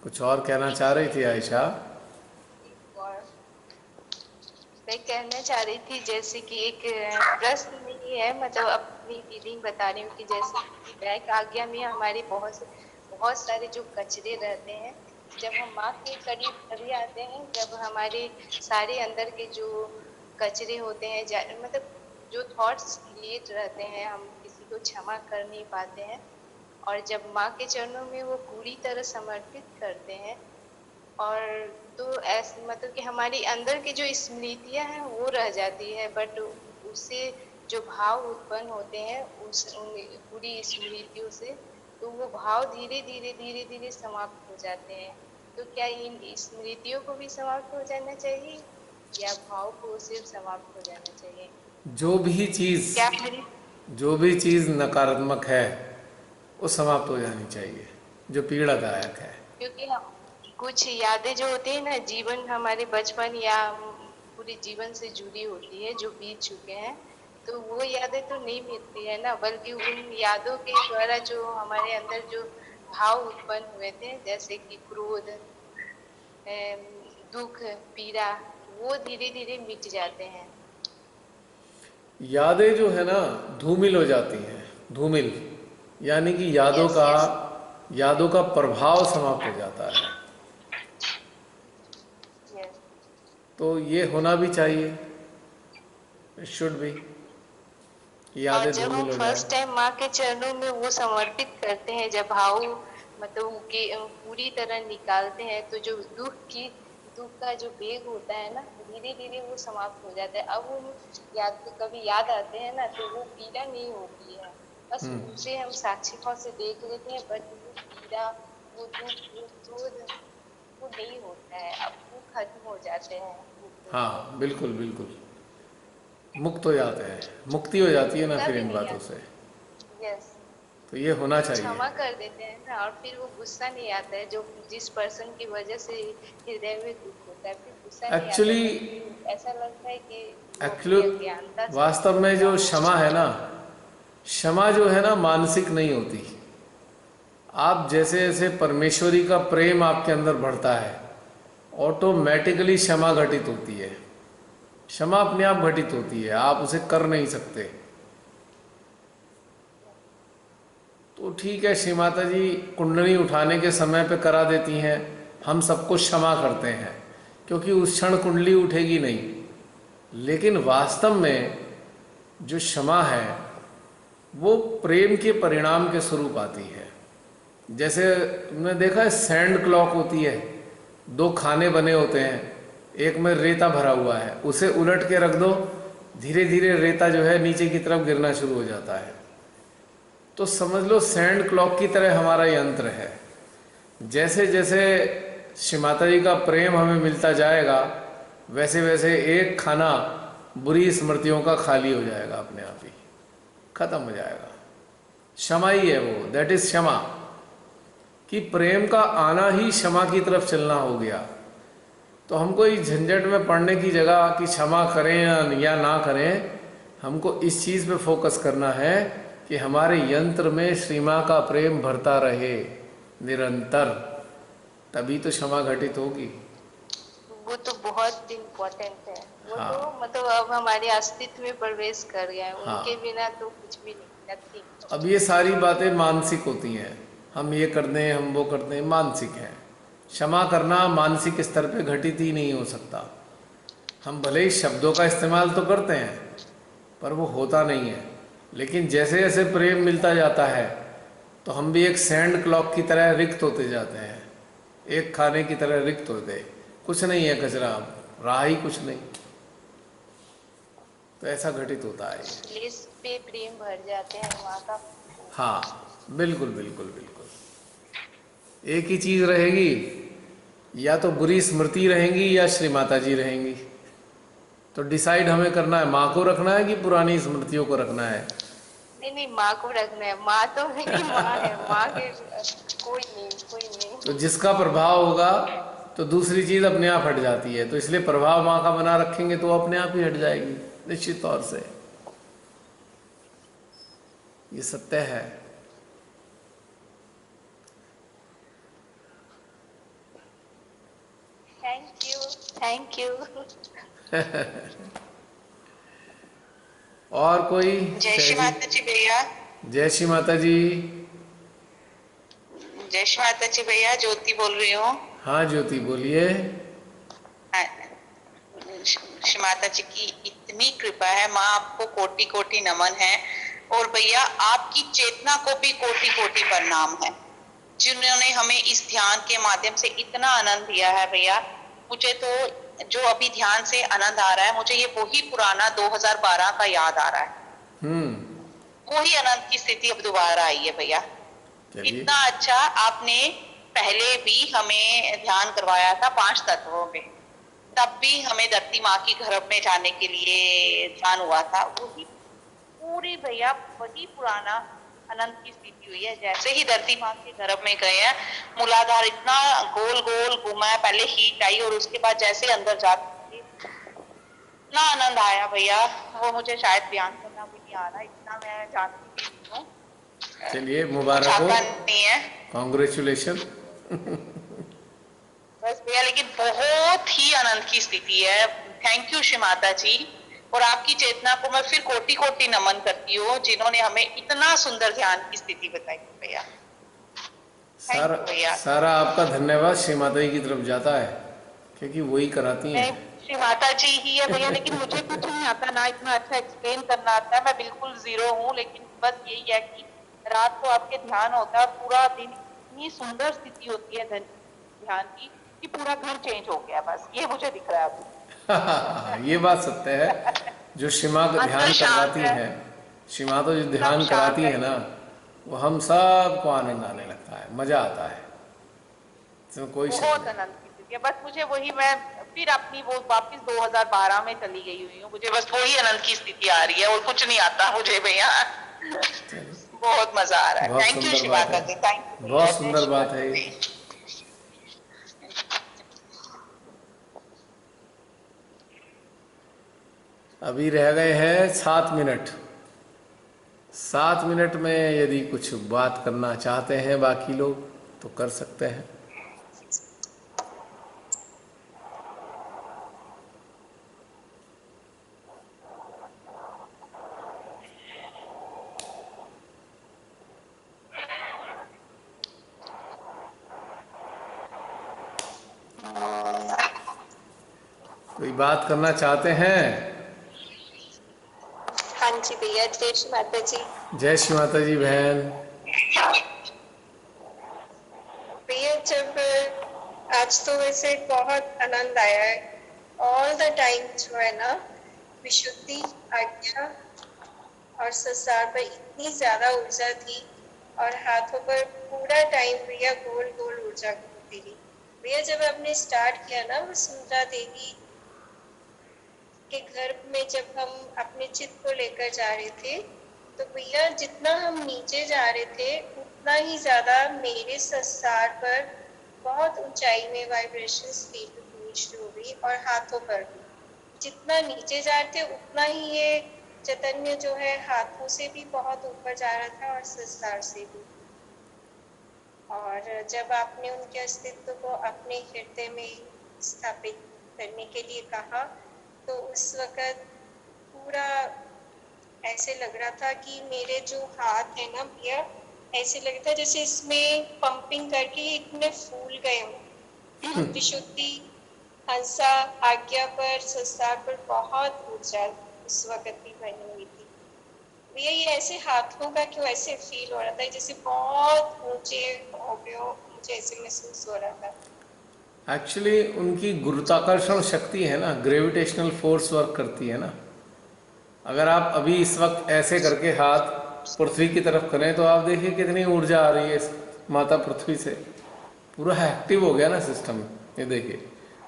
कुछ और कहना चाह रही थी आयशा? और मैं कहना चाह रही थी जैसे कि एक प्रश्न नहीं है, मतलब अपनी फीलिंग बता रही हूँ कि जैसे कि बैक आज्ञा में हमारे बहुत सारे जो कचरे रहते हैं, जब हम माँ के करीब तभी आते हैं जब हमारे सारे अंदर के जो कचरे होते हैं, मतलब जो थॉट्स क्रिएट रहते हैं, हम किसी को क्षमा कर नहीं पाते हैं, और जब माँ के चरणों में वो पूरी तरह समर्पित करते हैं, और तो ऐसे मतलब कि हमारी अंदर की जो स्मृतियां हैं वो रह जाती है, बट उससे जो भाव उत्पन्न होते हैं पूरी स्मृतियों से, तो वो भाव धीरे धीरे धीरे धीरे समाप्त हो जाते हैं। तो क्या इन स्मृतियों को भी समाप्त हो जाना चाहिए या भाव को सिर्फ समाप्त हो जाना चाहिए? जो भी चीज़ क्या जो भी चीज़ नकारात्मक है वो समाप्त हो जानी चाहिए, जो पीड़ादायक है। क्योंकि हम कुछ यादें जो होती है ना, जीवन हमारे बचपन या पूरे जीवन से जुड़ी होती है जो बीत चुके हैं, तो वो यादें तो नहीं मिलती है ना, बल्कि उन यादों के द्वारा जो हमारे अंदर जो भाव उत्पन्न हुए थे, जैसे कि क्रोध, दुख, पीड़ा, वो धीरे धीरे मिट जाते हैं। यादें जो है ना धूमिल हो जाती हैं, धूमिल यानी कि यस यस। यादों का प्रभाव समाप्त हो जाता है। यस। तो ये होना भी चाहिए, इट शुड भी, और यादें जब हम धूमिल हो जाए। फर्स्ट टाइम माँ के चरणों में वो समर्पित करते हैं, जब भाव मतलब उनके पूरी तरह निकालते हैं, तो जो दुख का जो वेग होता है ना, धीरे धीरे वो समाप्त हो जाता है। अब वो याद कभी याद आते हैं ना, तो वो पीड़ा नहीं होती है, बस उसे हम साक्षिकों से देख लेते हैं, बट वो पीड़ा, वो दुख, वो क्रोध, वो नहीं होता है, अब वो खत्म हो जाते हैं। हाँ बिल्कुल बिल्कुल, मुक्त हो जाते हैं, मुक्ति हो जाती है ना गुस्सा फिर भी इन नहीं बातों आता। से। यस। तो ये होना चाहिए। क्षमा कर देते हैं ना, और फिर वो गुस्सा नहीं आता है, जो जिस पर्सन की वजह से हृदय में दुख होता है, फिर गुस्सा नहीं आता है, एक्चुअली बल्कि ऐसा लगता है कि वो अपनी एक्चुअली अज्ञानता से वास्तव में पूरा जो हो क्षमा चुका है ना, क्षमा जो है ना मानसिक नहीं होती। आप जैसे जैसे परमेश्वरी का प्रेम आपके अंदर बढ़ता है, ऑटोमेटिकली क्षमा घटित होती है। क्षमा अपने आप घटित होती है, आप उसे कर नहीं सकते। तो ठीक है, श्री माता जी कुंडली उठाने के समय पे करा देती हैं, हम सबको क्षमा करते हैं, क्योंकि उस क्षण कुंडली उठेगी नहीं। लेकिन वास्तव में जो क्षमा है वो प्रेम के परिणाम के स्वरूप आती है। जैसे तुमने देखा है सैंड क्लॉक होती है, दो खाने बने होते हैं, एक में रेता भरा हुआ है, उसे उलट के रख दो, धीरे धीरे रेता जो है नीचे की तरफ गिरना शुरू हो जाता है। तो समझ लो सैंड क्लॉक की तरह हमारा यंत्र है। जैसे जैसे श्री माता जी का प्रेम हमें मिलता जाएगा, वैसे वैसे एक खाना बुरी स्मृतियों का खाली हो जाएगा, अपने आप ही खत्म हो जाएगा। क्षमा ही है वो, दैट इज क्षमा, कि प्रेम का आना ही क्षमा की तरफ चलना हो गया। तो हमको इस झंझट में पड़ने की जगह कि क्षमा करें या ना करें, हमको इस चीज़ पे फोकस करना है कि हमारे यंत्र में श्री माँ का प्रेम भरता रहे निरंतर, तभी तो क्षमा घटित होगी। वो तो बहुत इम्पोर्टेंट है। वो हाँ। तो मतलब अब हमारे अस्तित्व में प्रवेश कर गया है, हाँ। उनके बिना तो कुछ भी नहीं, नथिंग। अब ये सारी बातें मानसिक होती हैं, हम ये कर दें हम वो कर दें, मानसिक है। क्षमा करना मानसिक स्तर पे घटित ही नहीं हो सकता। हम भले ही शब्दों का इस्तेमाल तो करते हैं, पर वो होता नहीं है। लेकिन जैसे जैसे प्रेम मिलता जाता है, तो हम भी एक सैंड क्लॉक की तरह रिक्त होते जाते हैं, एक खाने की तरह रिक्त होते, कुछ नहीं है कचरा, रहा ही कुछ नहीं। तो ऐसा घटित होता है। प्लेस पे प्रेम भर जाते हैं वहाँ का। हाँ बिल्कुल बिल्कुल बिल्कुल। एक ही चीज़ रहेगी, या तो बुरी स्मृति रहेंगी या श्री माता जी रहेंगी। तो डिसाइड हमें करना है, माँ को रखना है कि पुरानी स्मृतियों को रखना है? नहीं नहीं, माँ को रखना है। माँ तो मेरी माँ है, माँ के कोई नहीं, कोई नहीं। तो जिसका प्रभाव होगा तो दूसरी चीज अपने आप हट जाती है, तो इसलिए प्रभाव माँ का बना रखेंगे तो अपने आप ही हट जाएगी निश्चित तौर से। ये सत्य है। Thank you, thank you. और कोई? जय श्री माता जी भैया। जय श्री माता जी। जय श्री माता जी भैया, ज्योति बोल रही हूँ। हाँ ज्योति बोलिए। श्री माता जी की इतनी कृपा है, माँ आपको कोटि कोटि नमन है। और भैया आपकी चेतना को भी कोटि कोटि प्रणाम है, जिन्होंने हमें इस ध्यान के माध्यम से इतना आनंद दिया है। भैया मुझे तो जो अभी ध्यान से आनंद आ रहा है, मुझे ये वही पुराना 2012 का याद आ रहा है। वही आनंद की स्थिति अब दोबारा आई है भैया। इतना अच्छा आपने पहले भी हमें ध्यान करवाया था 5 तत्वों पे, तब भी हमें धरती माँ की गर्भ में जाने के लिए ध्यान हुआ था। वही पूरी भैया वही पुराना अनंत की स्थिति हुई है। जैसे ही धरती माँ के गर्भ में गए हैं, मूलाधार इतना गोल गोल घूमा है, पहले हीट आई और उसके बाद जैसे अंदर जाते इतना आनंद आया भैया, वो मुझे शायद बयान करना भी नहीं आ रहा, इतना मैं जानती हूँ। चलिए मुबारक हो, नहीं है, कॉन्ग्रेचुलेशन। बस भैया, लेकिन बहुत ही आनंद की स्थिति है। थैंक यू श्री माता जी, और आपकी चेतना को मैं फिर कोटि कोटि नमन करती हूँ, जिन्होंने हमें इतना सुंदर ध्यान की स्थिति बताई भैया। सारा आपका धन्यवाद श्री माता जी की तरफ जाता है, क्योंकि वही कराती हैं। श्री माता जी ही है भैया, लेकिन मुझे कुछ नहीं आता, ना इतना अच्छा एक्सप्लेन करना आता है, मैं बिल्कुल जीरो हूँ। लेकिन बस यही है कि रात को आपके ध्यान होता है, पूरा दिन इतनी सुंदर स्थिति होती है ध्यान की कि पूरा घर चेंज हो गया। बस ये मुझे दिख रहा है अभी। ये बात सत्य है। जो श्री माँ का ध्यान करवाती है, श्री माँ तो जो ध्यान कराती है ना, वो हम सबको आनंद आने लगता है, मजा आता है, इसमें कोई बहुत आनंद की स्थिति है। बस मुझे वही, मैं फिर अपनी वो वापस 2012 में चली गई हुई हूँ, मुझे बस वही आनंद की स्थिति आ रही है और कुछ नहीं आता मुझे भैया। बहुत मजा आ रहा है। Thank you Shri Mata ji, thank you. बहुत सुंदर बात है। अभी रह गए हैं 7 मिनट। 7 मिनट में यदि कुछ बात करना चाहते हैं बाकी लोग तो कर सकते हैं। कोई बात करना चाहते हैं? हाँ जी भैया, जय श्री माता जी। जय श्री माता जी बहन। भैया जब आज तो वैसे बहुत आनंद आया है, ऑल द टाइम जो है ना, विशुद्धि, आज्ञा और संसार पर इतनी ज्यादा ऊर्जा थी और हाथों पर पूरा टाइम भैया गोल गोल ऊर्जा घूमती रही। भैया जब आपने स्टार्ट किया ना, वो सुंदरा देवी के घर में जब हम अपने चित्त को लेकर जा रहे थे, तो भैया जितना हम नीचे जा रहे थे उतना ही ज्यादा मेरे संसार पर बहुत ऊंचाई में वाइब्रेशंस फील होनी शुरू हो गई और हाथों पर भी। जितना नीचे जा रहे थे उतना ही ये चैतन्य जो है हाथों से भी बहुत ऊपर जा रहा था और संसार से भी। और जब आपने उनके अस्तित्व को अपने हृदय में स्थापित करने के लिए कहा, तो उस वक़्त पूरा ऐसे लग रहा था कि मेरे जो हाथ है ना भैया, ऐसे लग रहा था जैसे इसमें पंपिंग करके इतने फूल गए हों। विशुद्धि, हंसा, आज्ञा पर, संसार पर बहुत ऊर्जा उस वक़्त भी बनी हुई थी भैया। ये ऐसे हाथों का क्यों ऐसे फील हो रहा था, जैसे बहुत ऊंचे हो गए हो, मुझे ऐसे महसूस हो रहा था। एक्चुअली उनकी गुरुत्वाकर्षण शक्ति है ना, ग्रेविटेशनल फोर्स वर्क करती है ना। अगर आप अभी इस वक्त ऐसे करके हाथ पृथ्वी की तरफ करें तो आप देखिए कितनी ऊर्जा आ रही है इस माता पृथ्वी से, पूरा एक्टिव हो गया ना सिस्टम। ये देखिए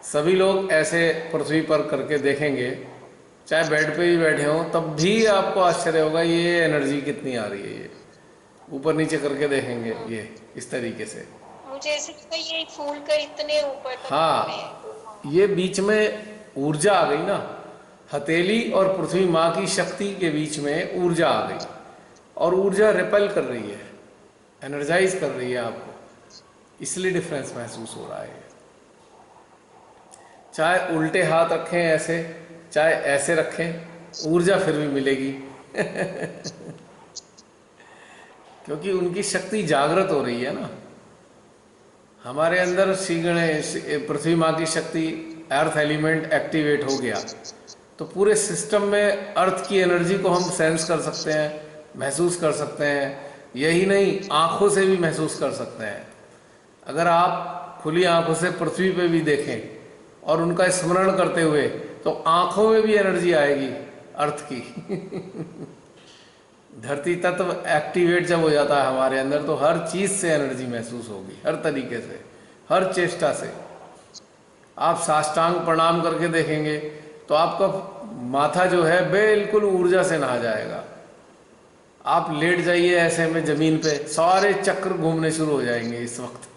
सभी लोग ऐसे पृथ्वी पर करके देखेंगे चाहे बेड पे भी बैठे हों तब भी आपको आश्चर्य होगा ये एनर्जी कितनी आ रही है। ये ऊपर नीचे करके देखेंगे ये इस तरीके से। मुझे ऐसे लगता है ये फूल का इतने ऊपर तक हाँ, में ये बीच में ऊर्जा आ गई ना, हथेली और पृथ्वी माँ की शक्ति के बीच में ऊर्जा आ गई, और ऊर्जा रिपेल कर रही है, एनर्जाइज कर रही है आपको, इसलिए डिफरेंस महसूस हो रहा है। चाहे उल्टे हाथ रखें ऐसे, चाहे ऐसे रखें, ऊर्जा फिर भी मिलेगी क्योंकि उनकी शक्ति जागृत हो रही है ना। हमारे अंदर श्री गणेश पृथ्वी माँ की शक्ति, अर्थ एलिमेंट एक्टिवेट हो गया तो पूरे सिस्टम में अर्थ की एनर्जी को हम सेंस कर सकते हैं, महसूस कर सकते हैं। यही नहीं, आँखों से भी महसूस कर सकते हैं। अगर आप खुली आँखों से पृथ्वी पे भी देखें और उनका स्मरण करते हुए, तो आँखों में भी एनर्जी आएगी अर्थ की धरती तत्व एक्टिवेट जब हो जाता है हमारे अंदर, तो हर चीज़ से एनर्जी महसूस होगी, हर तरीके से, हर चेष्टा से। आप साष्टांग प्रणाम करके देखेंगे तो आपका माथा जो है बिल्कुल ऊर्जा से नहा जाएगा। आप लेट जाइए ऐसे में ज़मीन पे, सारे चक्र घूमने शुरू हो जाएंगे इस वक्त,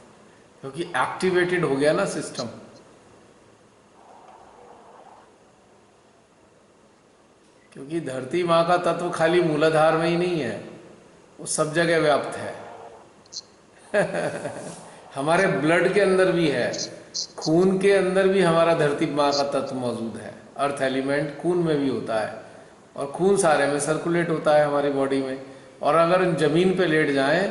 क्योंकि एक्टिवेटेड हो गया ना सिस्टम। क्योंकि धरती माँ का तत्व खाली मूलाधार में ही नहीं है, वो सब जगह व्याप्त है हमारे ब्लड के अंदर भी है, खून के अंदर भी हमारा धरती माँ का तत्व मौजूद है। अर्थ एलिमेंट खून में भी होता है, और खून सारे में सर्कुलेट होता है हमारी बॉडी में। और अगर जमीन पे लेट जाएं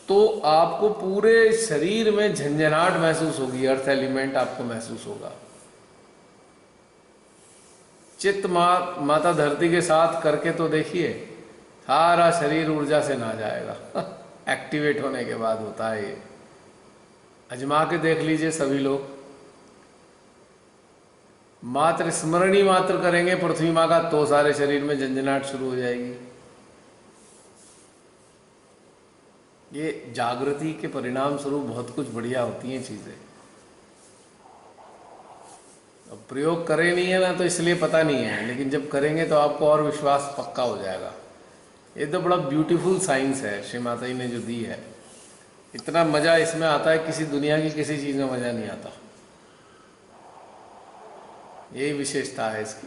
तो आपको पूरे शरीर में झंझनाहट महसूस होगी, अर्थ एलिमेंट आपको महसूस होगा। चित्त माता धरती के साथ करके तो देखिए, सारा शरीर ऊर्जा से नहा जाएगा एक्टिवेट होने के बाद होता है ये। अजमा के देख लीजिए सभी लोग, मात्र स्मरण ही मात्र करेंगे पृथ्वी माँ का, तो सारे शरीर में झंझनाहट शुरू हो जाएगी। ये जागृति के परिणाम स्वरूप बहुत कुछ बढ़िया होती हैं चीज़ें। अब प्रयोग करे नहीं है ना, तो इसलिए पता नहीं है, लेकिन जब करेंगे तो आपको और विश्वास पक्का हो जाएगा। ये तो बड़ा ब्यूटीफुल साइंस है श्री माता जी ने जो दी है। इतना मज़ा इसमें आता है, किसी दुनिया की किसी चीज़ में मज़ा नहीं आता। यही विशेषता है इसकी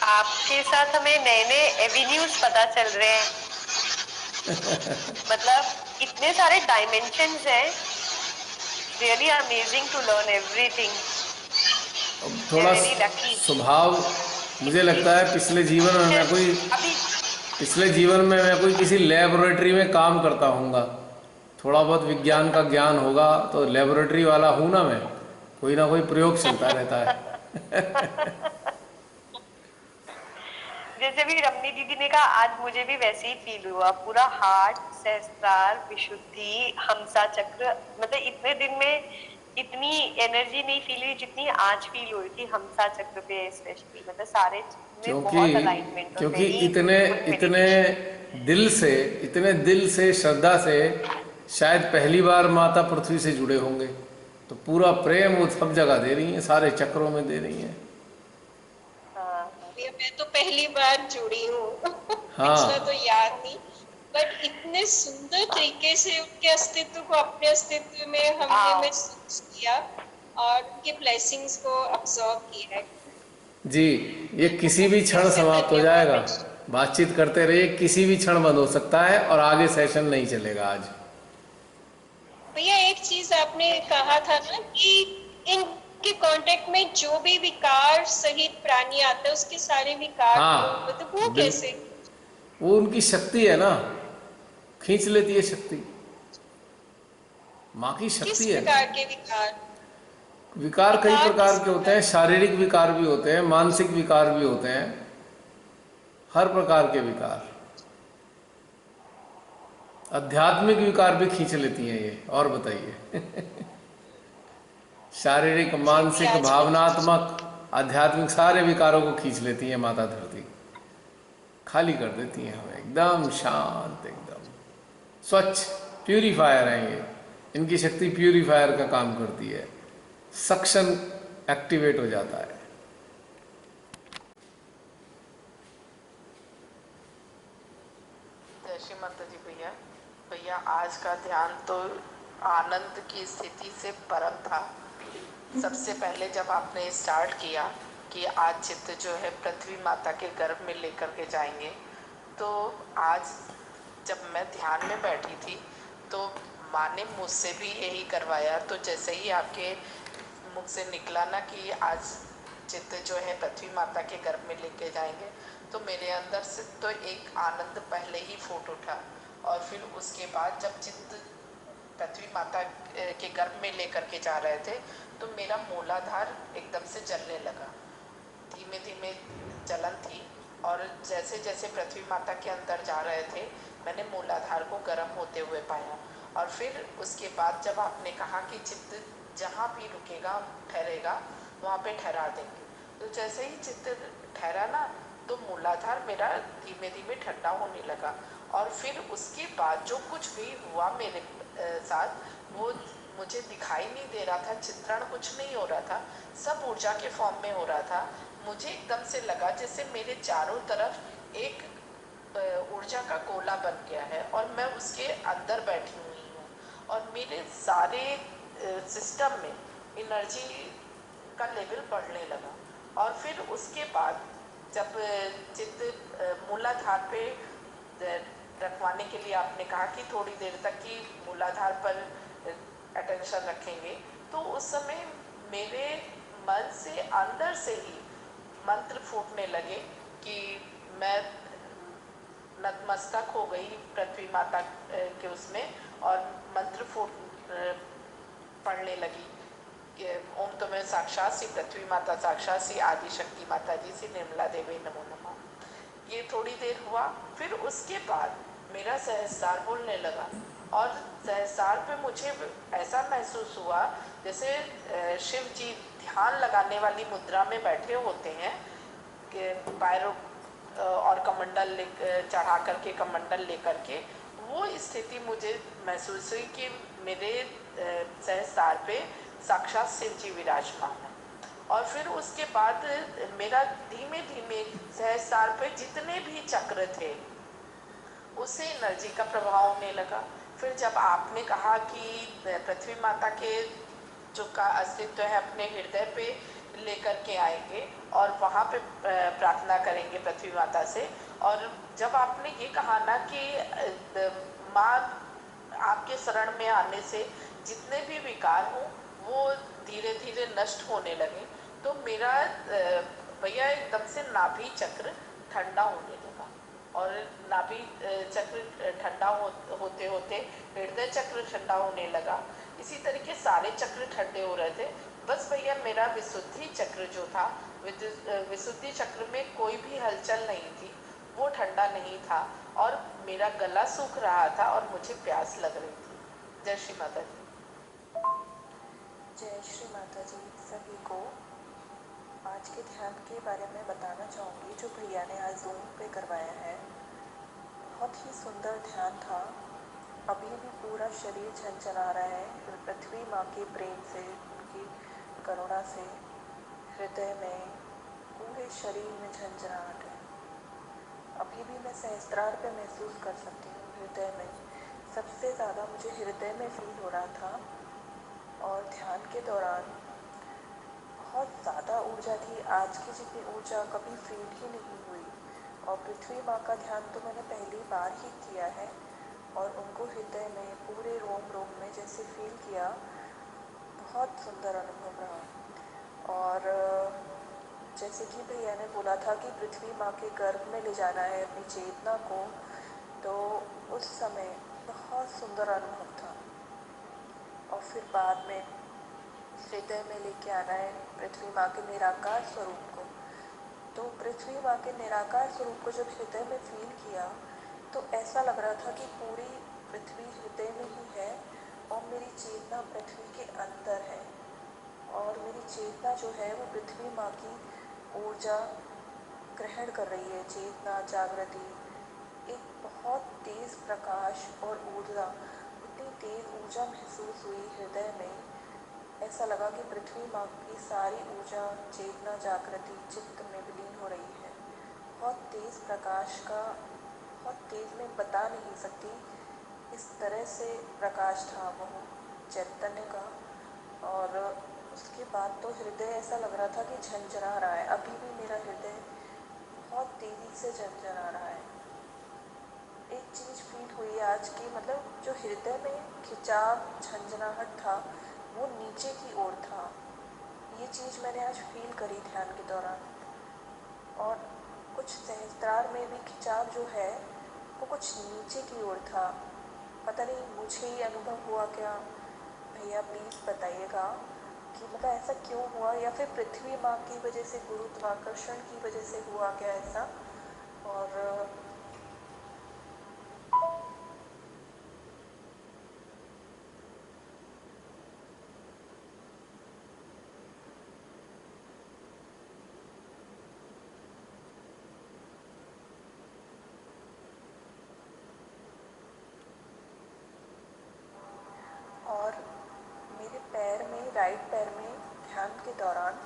आपके साथ हमें नए नए एवेन्यूज पता चल रहे हैं मतलब इतने सारे डायमेंशंस हैं, really amazing to learn everything. थोड़ा स्वभाव मुझे लगता है पिछले जीवन में मैं कोई किसी लेबोरेटरी में काम करता हूँगा, थोड़ा बहुत विज्ञान का ज्ञान होगा, तो लेबोरेटरी वाला हूँ ना मैं, कोई ना कोई प्रयोग चलता रहता है जैसे भी रमनी दीदी ने कहा, आज मुझे भी वैसे ही फील हुआ। पूरा हार्ट, सहस्त्रार, विशुद्धि, हमसा चक्र, मतलब इतने दिन में इतनी एनर्जी नहीं फील हुई जितनी आज फील हुई थी हमसा चक्र पे स्पेशली। मतलब सारे में बहुत अलाइनमेंट, क्योंकि इतने दिल से श्रद्धा से शायद पहली बार माता पृथ्वी से जुड़े होंगे, तो पूरा प्रेम वो सब जगह दे रही हैं, सारे चक्रों में दे रही हैं। मैं तो पहली बार जुड़ी हूँ पिछला तो याद नहीं, बट इतने सुंदर तरीके से उनके अस्तित्व को अपने अस्तित्व में हमने महसूस किया और उनके ब्लेसिंग्स को अब्सॉर्ब किया है जी। ये किसी भी क्षण समाप्त हो जाएगा, बातचीत करते रहिए, किसी भी क्षण बंद हो सकता है और आगे सेशन नहीं चलेगा आज। भैया एक चीज आपने कहा था ना कि इनके कांटेक्ट में जो भी विकार सहित प्राणी आता है उसके सारे विकार मतलब वो कैसे? वो उनकी शक्ति है ना, खींच लेती है शक्ति, माँ की शक्ति है। किस प्रकार के विकार? विकार कई प्रकार के होते हैं, शारीरिक विकार भी होते हैं, मानसिक विकार भी होते हैं, हर प्रकार के विकार। आध्यात्मिक विकार भी खींच लेती हैं ये। और बताइए शारीरिक, मानसिक, भावनात्मक, आध्यात्मिक सारे विकारों को खींच लेती है माता धरती, खाली कर देती हैं हमें, एकदम शांत, एकदम स्वच्छ, प्यूरीफायर हैं ये। इनकी शक्ति प्यूरीफायर का काम करती है, सक्शन एक्टिवेट हो जाता है। आज का ध्यान तो आनंद की स्थिति से परम था। सबसे पहले जब आपने स्टार्ट किया कि आज चित्त जो है पृथ्वी माता के गर्भ में लेकर के जाएंगे, तो आज जब मैं ध्यान में बैठी थी तो माँ ने मुझसे भी यही करवाया। तो जैसे ही आपके मुख से निकला ना कि आज चित्त जो है पृथ्वी माता के गर्भ में लेके जाएंगे, तो मेरे अंदर से तो एक आनंद पहले ही फूट उठा। और फिर उसके बाद जब चित्त पृथ्वी माता के गर्भ में लेकर के जा रहे थे, तो मेरा मूलाधार एकदम से जलने लगा। धीमे धीमे जलन थी, और जैसे जैसे पृथ्वी माता के अंदर जा रहे थे, मैंने मूलाधार को गर्म होते हुए पाया। और फिर उसके बाद जब आपने कहा कि चित्त जहाँ भी रुकेगा ठहरेगा वहाँ पे ठहरा देंगे, तो जैसे ही चित्त ठहरा ना, तो मूलाधार मेरा धीमे धीमे ठंडा होने लगा। और फिर उसके बाद जो कुछ भी हुआ मेरे साथ, वो मुझे दिखाई नहीं दे रहा था, चित्रण कुछ नहीं हो रहा था, सब ऊर्जा के फॉर्म में हो रहा था। मुझे एकदम से लगा जैसे मेरे चारों तरफ एक ऊर्जा का गोला बन गया है और मैं उसके अंदर बैठी हुई हूँ, और मेरे सारे सिस्टम में एनर्जी का लेवल बढ़ने लगा। और फिर उसके बाद जब चित्त मूलाधार पे रखवाने के लिए आपने कहा कि थोड़ी देर तक की मूलाधार पर अटेंशन रखेंगे, तो उस समय मेरे मन से अंदर से ही मंत्र फूटने लगे कि मैं नतमस्तक हो गई पृथ्वी माता के उसमें, और मंत्र पढ़ने लगी कि ओम तुम्हें साक्षात श्री पृथ्वी माता, साक्षात श्री आदि शक्ति माता जी, श्री निर्मला देवी नमो नमः। ये थोड़ी देर हुआ। फिर उसके बाद मेरा सहस्त्रार बोलने लगा, और सहस्त्रार पे मुझे ऐसा महसूस हुआ जैसे शिव जी ध्यान लगाने वाली मुद्रा में बैठे होते हैं कि पैरों और कमंडल चढ़ा करके, कमंडल लेकर के, वो स्थिति मुझे महसूस हुई कि मेरे सहस्त्रार पे साक्षात शिव जी विराजमान है। और फिर उसके बाद मेरा धीमे धीमे सहस्त्रार पे जितने भी चक्र थे उससे एनर्जी का प्रभाव होने लगा। फिर जब आपने कहा कि पृथ्वी माता के जो का अस्तित्व है अपने हृदय पे लेकर के आएंगे और वहाँ पे प्रार्थना करेंगे पृथ्वी माता से, और जब आपने ये कहा ना कि माँ आपके शरण में आने से जितने भी विकार हों वो धीरे धीरे नष्ट होने लगे, तो मेरा भैया एकदम से नाभि चक्र ठंडा होने लगा। और नाभि चक्र ठंडा होते होते हृदय चक्र ठंडा होने लगा। इसी तरीके सारे चक्र ठंडे हो रहे थे। बस भैया मेरा विशुद्धि चक्र जो था, विशुद्धि चक्र में कोई भी हलचल नहीं थी, वो ठंडा नहीं था, और मेरा गला सूख रहा था और मुझे प्यास लग रही थी। जय श्री माता जी। जय श्री माता जी। सभी को आज के ध्यान के बारे में बताना चाहूँगी जो प्रिया ने आज जूम पे करवाया है। बहुत ही सुंदर ध्यान था। अभी भी पूरा शरीर झनझना रहा है पृथ्वी माँ के प्रेम से, उनकी करुणा से। हृदय में, पूरे शरीर में झंझनाहट है। अभी भी मैं सहस्त्रार पे महसूस कर सकती हूँ। हृदय में सबसे ज़्यादा मुझे हृदय में फील हो रहा था, और ध्यान के दौरान बहुत ज़्यादा ऊर्जा थी। आज की जितनी ऊर्जा कभी फील ही नहीं हुई। और पृथ्वी माँ का ध्यान तो मैंने पहली बार ही किया है, और उनको हृदय में पूरे रोम रोम में जैसे फील किया। बहुत सुंदर अनुभव रहा। और जैसे कि भैया ने बोला था कि पृथ्वी माँ के गर्भ में ले जाना है अपनी चेतना को, तो उस समय बहुत सुंदर अनुभव था। और फिर बाद में हृदय में लेके आना है पृथ्वी माँ के निराकार स्वरूप को। तो पृथ्वी माँ के निराकार स्वरूप को जब हृदय में फील किया, तो ऐसा लग रहा था कि पूरी पृथ्वी हृदय में ही है, और मेरी चेतना पृथ्वी के अंदर है। और मेरी चेतना जो है वो पृथ्वी माँ की ऊर्जा ग्रहण कर रही है। चेतना, जागृति, एक बहुत तेज़ प्रकाश और ऊर्जा, इतनी तेज़ ऊर्जा महसूस हुई हृदय में। ऐसा लगा कि पृथ्वी माँ की सारी ऊर्जा, चेतना, जागृति चित्त में विलीन हो रही है। बहुत तेज़ प्रकाश का, बहुत तेज़, मैं बता नहीं सकती इस तरह से प्रकाश था वो चैतन्य का। और उसके बाद तो हृदय ऐसा लग रहा था कि झंझना रहा है। अभी भी मेरा हृदय बहुत तेज़ी से झंझना रहा है। एक चीज़ फील हुई आज की, मतलब जो हृदय में खिंचाव झंझनाहट था वो नीचे की ओर था। ये चीज़ मैंने आज फील करी ध्यान के दौरान। और कुछ सहस्त्रार में भी खिंचाव जो है वो कुछ नीचे की ओर था। पता नहीं मुझे ही अनुभव हुआ क्या, भैया प्लीज़ बताइएगा कि मतलब ऐसा क्यों हुआ, या फिर पृथ्वी माँ की वजह से, गुरुत्वाकर्षण की वजह से हुआ क्या ऐसा। और मेरे पैर में, राइट पैर में ध्यान के दौरान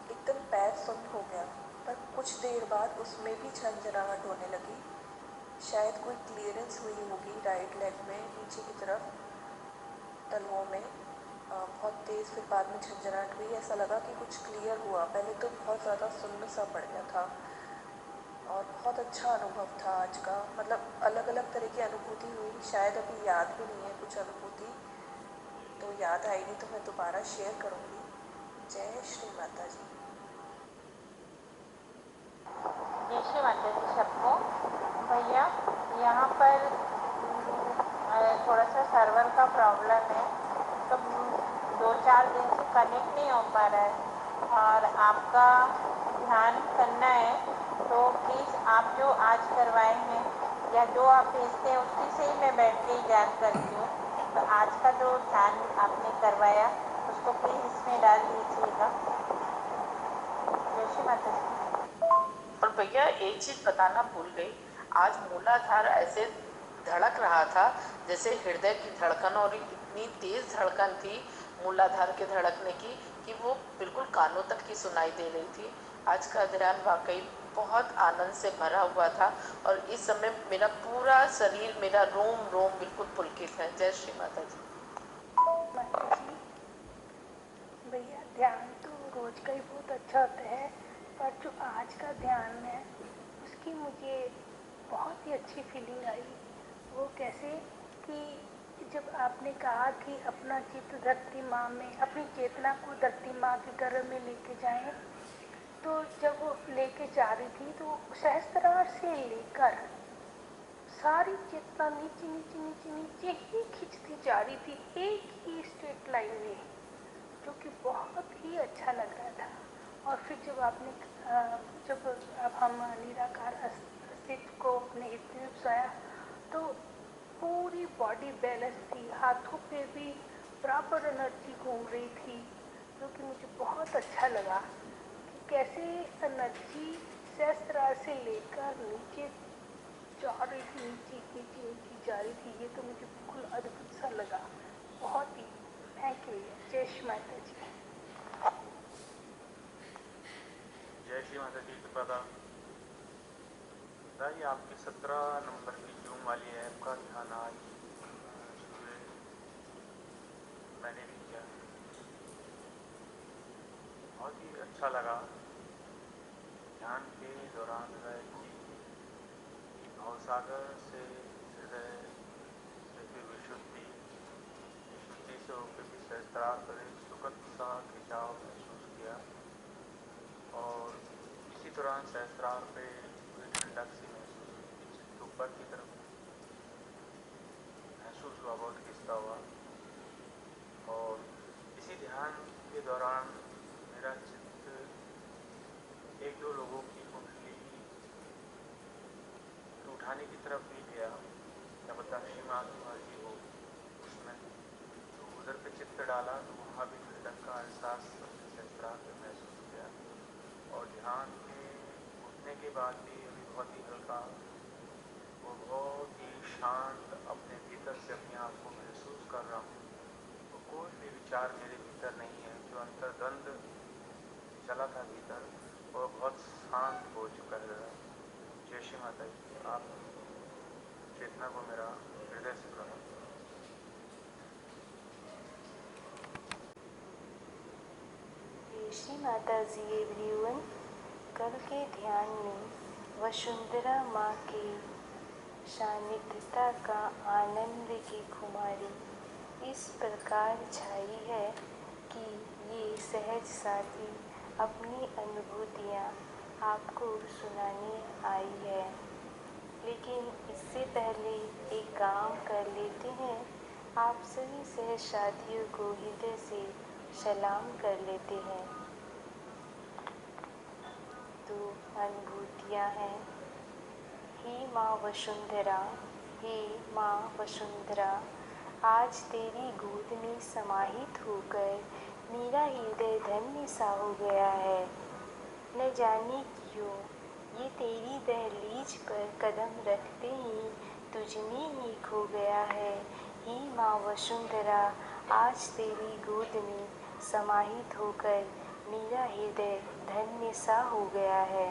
एकदम पैर सुन्न हो गया, पर कुछ देर बाद उसमें भी झंझनाहट होने लगी। शायद कोई क्लियरेंस हुई होगी राइट लेग में नीचे की तरफ तलवों में बहुत तेज़। फिर बाद में झंझनाहट हुई, ऐसा लगा कि कुछ क्लियर हुआ। पहले तो बहुत ज़्यादा सुन्न सा पड़ गया था। और बहुत अच्छा अनुभव था आज का, मतलब अलग अलग तरह की अनुभूति हुई। शायद अभी याद भी नहीं है कुछ अनुभूति, तो याद आएगी तो मैं दोबारा शेयर करूँगी। जय श्री माता जी। जय श्री माता जी सबको। भैया यहाँ पर थोड़ा सा सर्वर का प्रॉब्लम है, तो 2-4 दिन से कनेक्ट नहीं हो पा रहा है और आपका ध्यान करना है तो प्लीज़ आप जो आज करवाए हैं या जो आप भेजते हैं उसी से ही मैं बैठ के ही ध्यान करती हूँ। तो आज का जो ध्यान आपने करवाया उसको प्लीज़ इसमें डाल दीजिएगा। जय श्री माता जी। और भैया एक चीज बताना भूल गई, आज मूलाधार ऐसे धड़क रहा था जैसे हृदय की धड़कन, और इतनी तेज धड़कन थी मूलाधार के धड़कने की कि वो बिल्कुल कानों तक की सुनाई दे रही थी। आज का ध्यान वाकई बहुत आनंद से भरा हुआ था और इस समय मेरा पूरा शरीर, मेरा रोम रोम बिल्कुल पुलकित है। जय श्री माता जी। माता जी, भैया ध्यान तो रोज का ही बहुत अच्छा होता है, पर जो आज का ध्यान है उसकी मुझे बहुत ही अच्छी फीलिंग आई। वो कैसे कि जब आपने कहा कि अपना चित्त धरती माँ में, अपनी चेतना को धरती माँ के गर्भ में लेके जाएं, तो जब वो लेके जा रही थी तो सहस्त्रार से लेकर सारी चेतना नीचे नीचे नीचे नीचे ही खिंचती जा रही थी, एक ही स्ट्रेट लाइन में, जो कि बहुत ही अच्छा लग रहा था। और फिर जब आपने जब अब हम निराकार अस्तित्व को अपने हित में बसाया तो पूरी बॉडी बैलेंस थी, हाथों पे भी प्रॉपर एनर्जी घूम रही थी, जो कि मुझे बहुत अच्छा लगा कि कैसे एनर्जी सहस्त्रार से लेकर नीचे जा रही थी, नीचे नीचे नीचे जा रही थी। ये तो मुझे बिल्कुल अद्भुत सा लगा, बहुत ही। Thank you. जय श्री माता जी। जय श्री माता जी। कृपा बताइए, आपकी 17 नंबर की जूम वाली ऐप का ध्यान आज सुबह मैंने भी किया, बहुत ही अच्छा लगा। ध्यान के दौरान भवसागर से हृदय से फिर विशुद्धि, विशुद्धि से होकर भी सहस्त्रार पर एक सुखद सा खिंचाव महसूस किया, और इसी दौरान सहस्त्रार पे ठंडक सी महसूस हुई, चित्त ऊपर की तरफ महसूस हुआ, बहुत खिंचता हुआ। और इसी ध्यान के दौरान मेरा चित्त 1-2 लोगों की कुंडली उठाने की तरफ भी गया, क्या पता श्रीमान जी हो उसमें, तो उधर पे चित्त डाला तो वहाँ भी ठंडक का एहसास सहस्त्रार पे महसूस किया। और ध्यान के उठने के बाद भी अभी बहुत ही हल्का, वो बहुत ही शांत अपने भीतर से अपने आप को महसूस कर रहा हूँ। तो कोई भी विचार मेरे भीतर नहीं है, जो अंतर्द्वंद चला था भीतर वो बहुत शांत हो चुका है। जय श्री माता जी। आप चेतना को मेरा हृदय से प्रणाम। श्री माता जी एवरीवन, कल के ध्यान में वसुंधरा माँ के सानिध्यता का आनंद की खुमारी इस प्रकार छाई है कि ये सहज साथी अपनी अनुभूतियाँ आपको सुनाने आई है। लेकिन इससे पहले एक काम कर लेते हैं, आप सभी सहज साथियों को हृदय से सलाम कर लेते हैं। तो अनुभूतियाँ हैं, हे माँ वसुंधरा, हे माँ वसुंधरा, आज तेरी गोद में समाहित होकर मेरा हृदय धन्य सा हो गया है। न जाने क्यों ये तेरी दहलीज पर कदम रखते ही तुझ में ही खो गया है। हे माँ वसुंधरा, आज तेरी गोद में समाहित होकर मेरा हृदय धन्य सा हो गया है।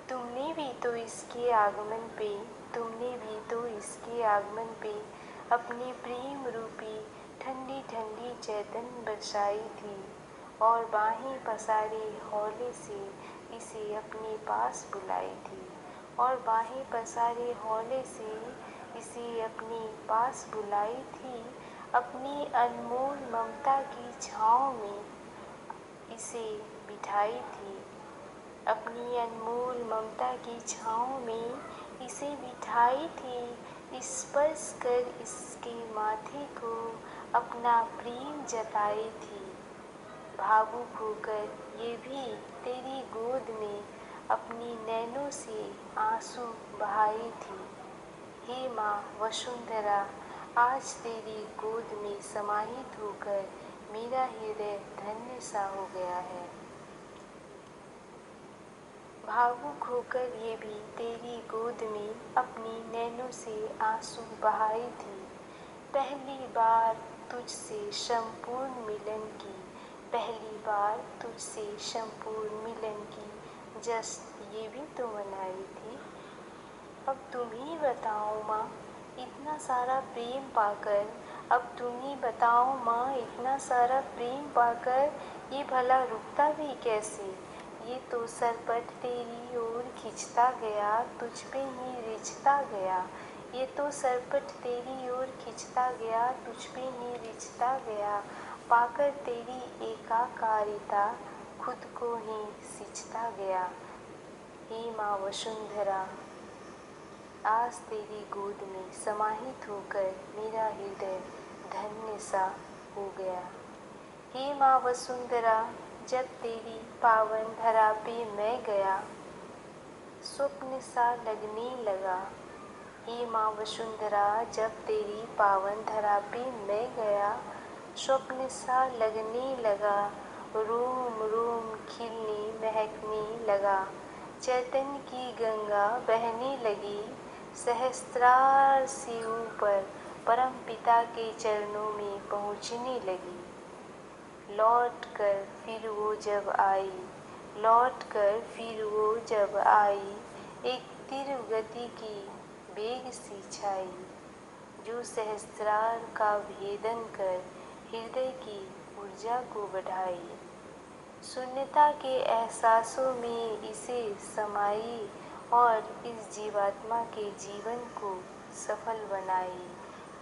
तुमने भी तो इसके आगमन पे अपने प्रेम रूपी ठंडी ठंडी चैतन्य बरसाई थी और बाहें पसारे हौले से इसे अपने पास बुलाई थी अपनी अनमोल ममता की छाँव में इसे बिठाई थी। स्पर्श कर इसके माथे को अपना प्रेम जताई थी। भावुक होकर ये भी तेरी गोद में अपनी नैनों से आंसू बहाई थी। हे माँ वसुंधरा, आज तेरी गोद में समाहित होकर मेरा हृदय धन्य सा हो गया है। भावुक होकर ये भी तेरी गोद में अपनी नैनों से आंसू बहाई थी। पहली बार तुझसे संपूर्ण मिलन की जश्न ये भी तो मनाई थी। अब तुम ही बताओ माँ, इतना सारा प्रेम पाकर ये भला रुकता भी कैसे। ये तो सरपट तेरी ओर खिंचता गया, तुझ पे ही रिझता गया, पाकर तेरी एकाकारिता खुद को ही सिंचता गया। हे माँ वसुंधरा, आज तेरी गोद में समाहित होकर मेरा हृदय धन्य सा हो गया। हे माँ वसुंधरा, जब तेरी पावन धरा पे मैं गया, स्वप्न सा लगने लगा। हे माँ वसुंधरा, जब तेरी पावन धरा पे मैं गया, स्वप्न सा लगने लगा। रोम रोम खिलने महकने लगा, चैतन्य की गंगा बहने लगी। सहस्त्रार से ऊपर परम पिता के चरणों में पहुँचने लगी। लौट कर फिर वो जब आई, एक तीव्र गति की वेग सी छाई, जो सहस्त्रार का भेदन कर हृदय की ऊर्जा को बढ़ाई। शून्यता के एहसासों में इसे समाई और इस जीवात्मा के जीवन को सफल बनाई।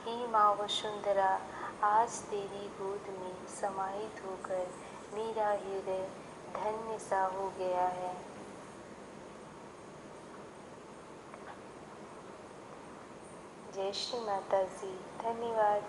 हे माँ वसुंधरा, आज तेरी गोद में समाहित होकर मेरा हृदय धन्य सा हो गया है। जय श्री माता जी। धन्यवाद।